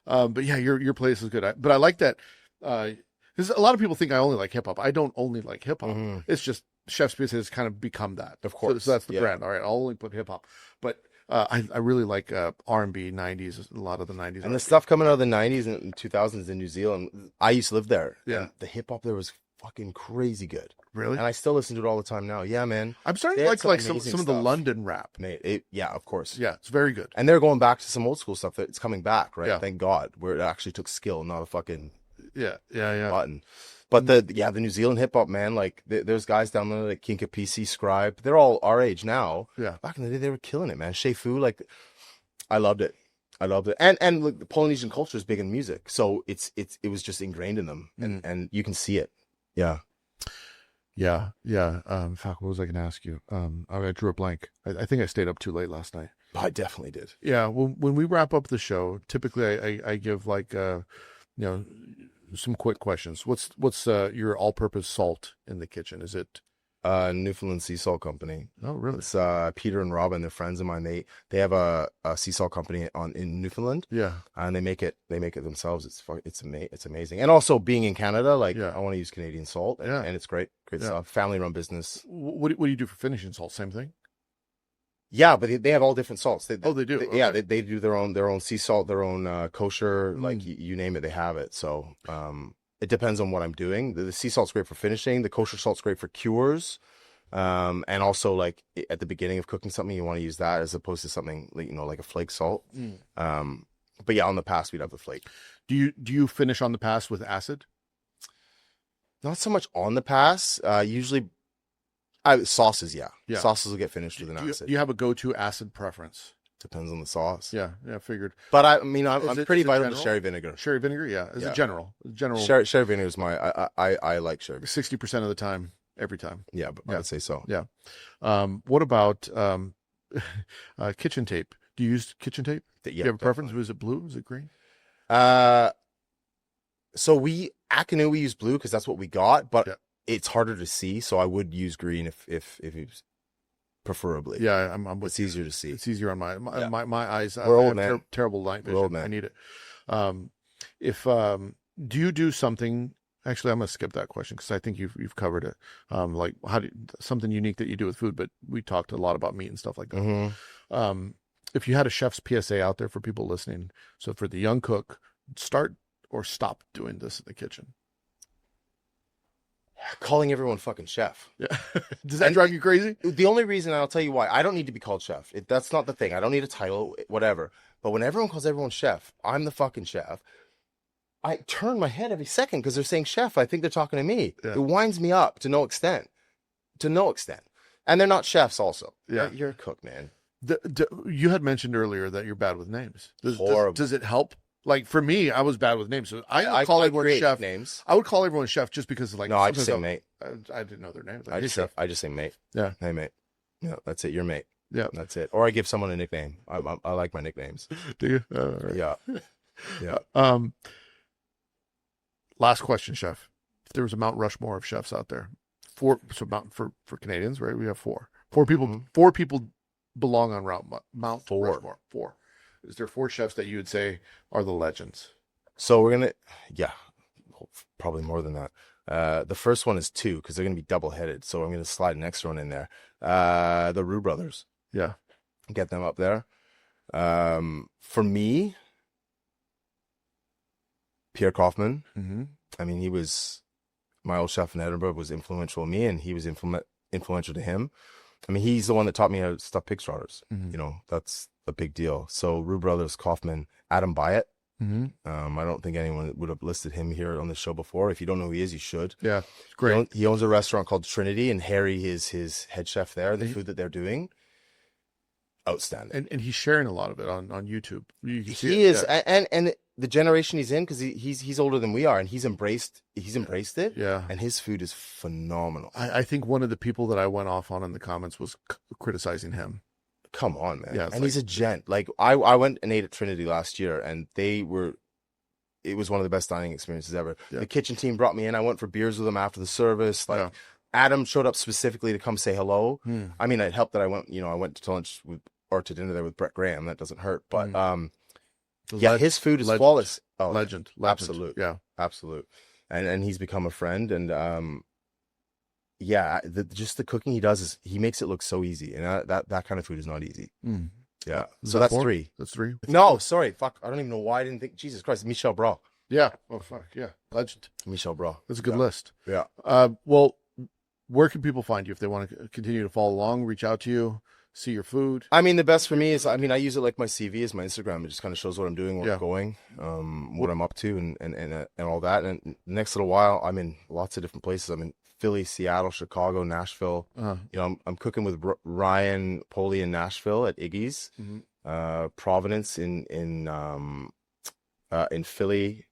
But yeah, your playlist is good. But I like that. Because a lot of people think I only like hip hop. I don't only like hip hop. It's just Chef Space has kind of become that. Of course. So that's the brand. All right, I'll only put hip hop. But I really like R&B, 90s, a lot of the 90s. And the stuff coming out of the 90s and 2000s in New Zealand, I used to live there. Yeah. The hip hop there was fucking crazy good. Really? And I still listen to it all the time now. Yeah, man. I'm starting to like some of the London rap. Mate, yeah, of course. Yeah, it's very good. And they're going back to some old school stuff that's coming back, right? Yeah. Thank God, where it actually took skill, not a fucking button. But the New Zealand hip hop, man, like there's guys down there like Kinka PC, Scribe. They're all our age now. Yeah. Back in the day, they were killing it, man. Shea Fu, like, I loved it. And look, the Polynesian culture is big in music, so it was just ingrained in them, and you can see it. Yeah. Fuck, what was I going to ask you? I drew a blank. I think I stayed up too late last night. I definitely did. Yeah. When we wrap up the show, typically I give like some quick questions. What's your all-purpose salt in the kitchen? Is it Newfoundland Sea Salt Company? Oh, really? It's Peter and Robin, they're friends of mine. They have a sea salt company in Newfoundland. Yeah, and they make it themselves. It's amazing. And also being in Canada, like I want to use Canadian salt. And it's great stuff. Family run business. What do you do for finishing salt? Same thing. Yeah, but they have all different salts. They do. Okay. Yeah, they do their own sea salt, their own kosher, like you name it, they have it. So it depends on what I'm doing. The sea salt's great for finishing. The kosher salt's great for cures, and also like at the beginning of cooking something, you want to use that as opposed to something like like a flake salt. But yeah, on the pass we'd have the flake. Do you finish on the pass with acid? Not so much on the pass. Usually. Sauces, yeah. Sauces will get finished with an acid. Do you have a go-to acid preference? Depends on the sauce. Yeah, figured. But I'm pretty vital to sherry vinegar. Sherry vinegar, yeah. Is it general? Sherry vinegar is my. I like sherry. 60% of the time, every time. Yeah, but I would say so. Yeah. What about kitchen tape? Do you use kitchen tape? Do you have a preference? Was it blue? Was it green? So at Canoe we use blue because that's what we got, but. It's harder to see, so I would use green if it preferably. Yeah, I'm with it's easier to see. It's easier on my eyes. We're old, man. Terrible night vision. We're old, man. I need it. Do you do something? Actually, I'm gonna skip that question because I think you've covered it. Like something unique that you do with food, but we talked a lot about meat and stuff like that. If you had a chef's PSA out there for people listening, so for the young cook, start or stop doing this in the kitchen. Calling everyone fucking chef. Yeah. Does that drive you crazy? The only reason, I'll tell you why, I don't need to be called chef. That's not the thing. I don't need a title, whatever. But when everyone calls everyone chef, I'm the fucking chef. I turn my head every second because they're saying chef. I think they're talking to me. Yeah. It winds me up to no extent. To no extent. And they're not chefs also. Yeah. You're a cook, man. You had mentioned earlier that you're bad with names. Horrible. Does it help? Like for me, I was bad with names. So I call everyone chef. Names. I would call everyone chef just because like no, I just say mate. I didn't know their names. Like, I just say mate. Yeah. Hey mate. Yeah, that's it. You're mate. Yeah. That's it. Or I give someone a nickname. I like my nicknames. Do you? Right. Yeah. Yeah. Last question, chef. If there was a Mount Rushmore of chefs out there, for Canadians, right? We have four. Four people. Mm-hmm. Four people belong on Mount Four. Rushmore. Four. Is there four chefs that you would say are the legends? So we're gonna, probably more than that. The first one is two because they're gonna be double headed. So I'm gonna slide an extra one in there. The Roux brothers. Yeah. Get them up there. For me, Pierre Kaufman. Mm-hmm. I mean, he was my old chef in Edinburgh, was influential to me, and he was influential to him. I mean, he's the one that taught me how to stuff pig starters. Mm-hmm. You know, that's a big deal. So Roux brothers, Kaufman, Adam Byatt. Mm-hmm. I don't think anyone would have listed him here on the show before. If you don't know who he is, you should. Yeah, it's great. He owns a restaurant called Trinity, and Harry is his head chef there. The food that they're doing, outstanding. And he's sharing a lot of it on YouTube. You can see He it. is, Yeah. and the generation he's in, because he's older than we are, and he's embraced it. Yeah. And his food is phenomenal. I think one of the people that I went off on in the comments was criticizing him. Come on, man. Yeah, and he's a gent. Like I went and ate at Trinity last year, and it was one of the best dining experiences ever. Yeah. The kitchen team brought me in. I went for beers with them after the service. Like Adam showed up specifically to come say hello. I mean, it helped that I went to lunch or to dinner there with Brett Graham. That doesn't hurt. But his food is flawless. Oh, legend. Absolute. Yeah. Absolute. And he's become a friend. And just the cooking he does is he makes it look so easy. And that kind of food is not easy. Mm. Yeah. So that's four? three. That's three. No, sorry. Fuck. I don't even know why I didn't think. Jesus Christ. Michel Bras. Yeah. Oh fuck. Yeah. Legend. Michel Bras. That's a good list. Yeah. Well, where can people find you if they want to continue to follow along, reach out to you, see your food? I mean, the best for me is, I use it like my CV is my Instagram. It just kind of shows what I'm doing, where I'm going, what I'm up to, and all that. And the next little while, I'm in lots of different places. I'm in Philly, Seattle, Chicago, Nashville. I'm cooking with Ryan Poley in Nashville at Iggy's, Providence in Philly.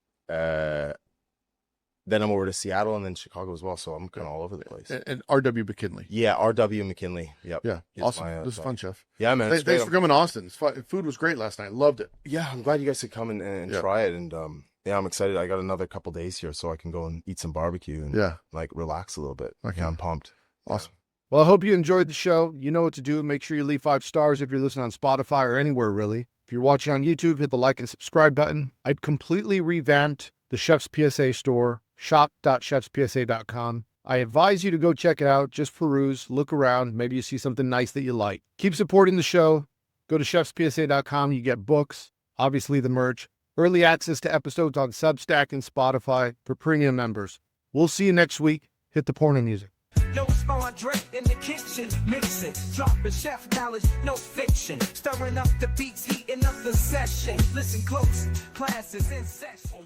Then I'm over to Seattle and then Chicago as well. So I'm kind of all over the place. And R.W. McKinlay. Yeah, R.W. McKinlay. Yep. Yeah. He's awesome. my, This is fun, chef. Yeah, man. Thanks for coming to Austin. Food was great last night. Loved it. Yeah, I'm glad you guys could come and try it. And I'm excited. I got another couple days here so I can go and eat some barbecue and like relax a little bit. Okay. Yeah, I'm pumped. Awesome. Well, I hope you enjoyed the show. You know what to do. Make sure you leave 5 stars if you're listening on Spotify or anywhere, really. If you're watching on YouTube, hit the like and subscribe button. I've completely revamped the Chef's PSA store, shop.chefspsa.com. I advise you to go check it out. Just peruse, look around. Maybe you see something nice that you like. Keep supporting the show. Go to chefspsa.com. You get books, obviously the merch, early access to episodes on Substack and Spotify for premium members. We'll see you next week. Hit the porno music. No André in the kitchen, mixing, dropping chef knowledge, no fiction, stirring up the beats, heating up the session. Listen close, class is in session.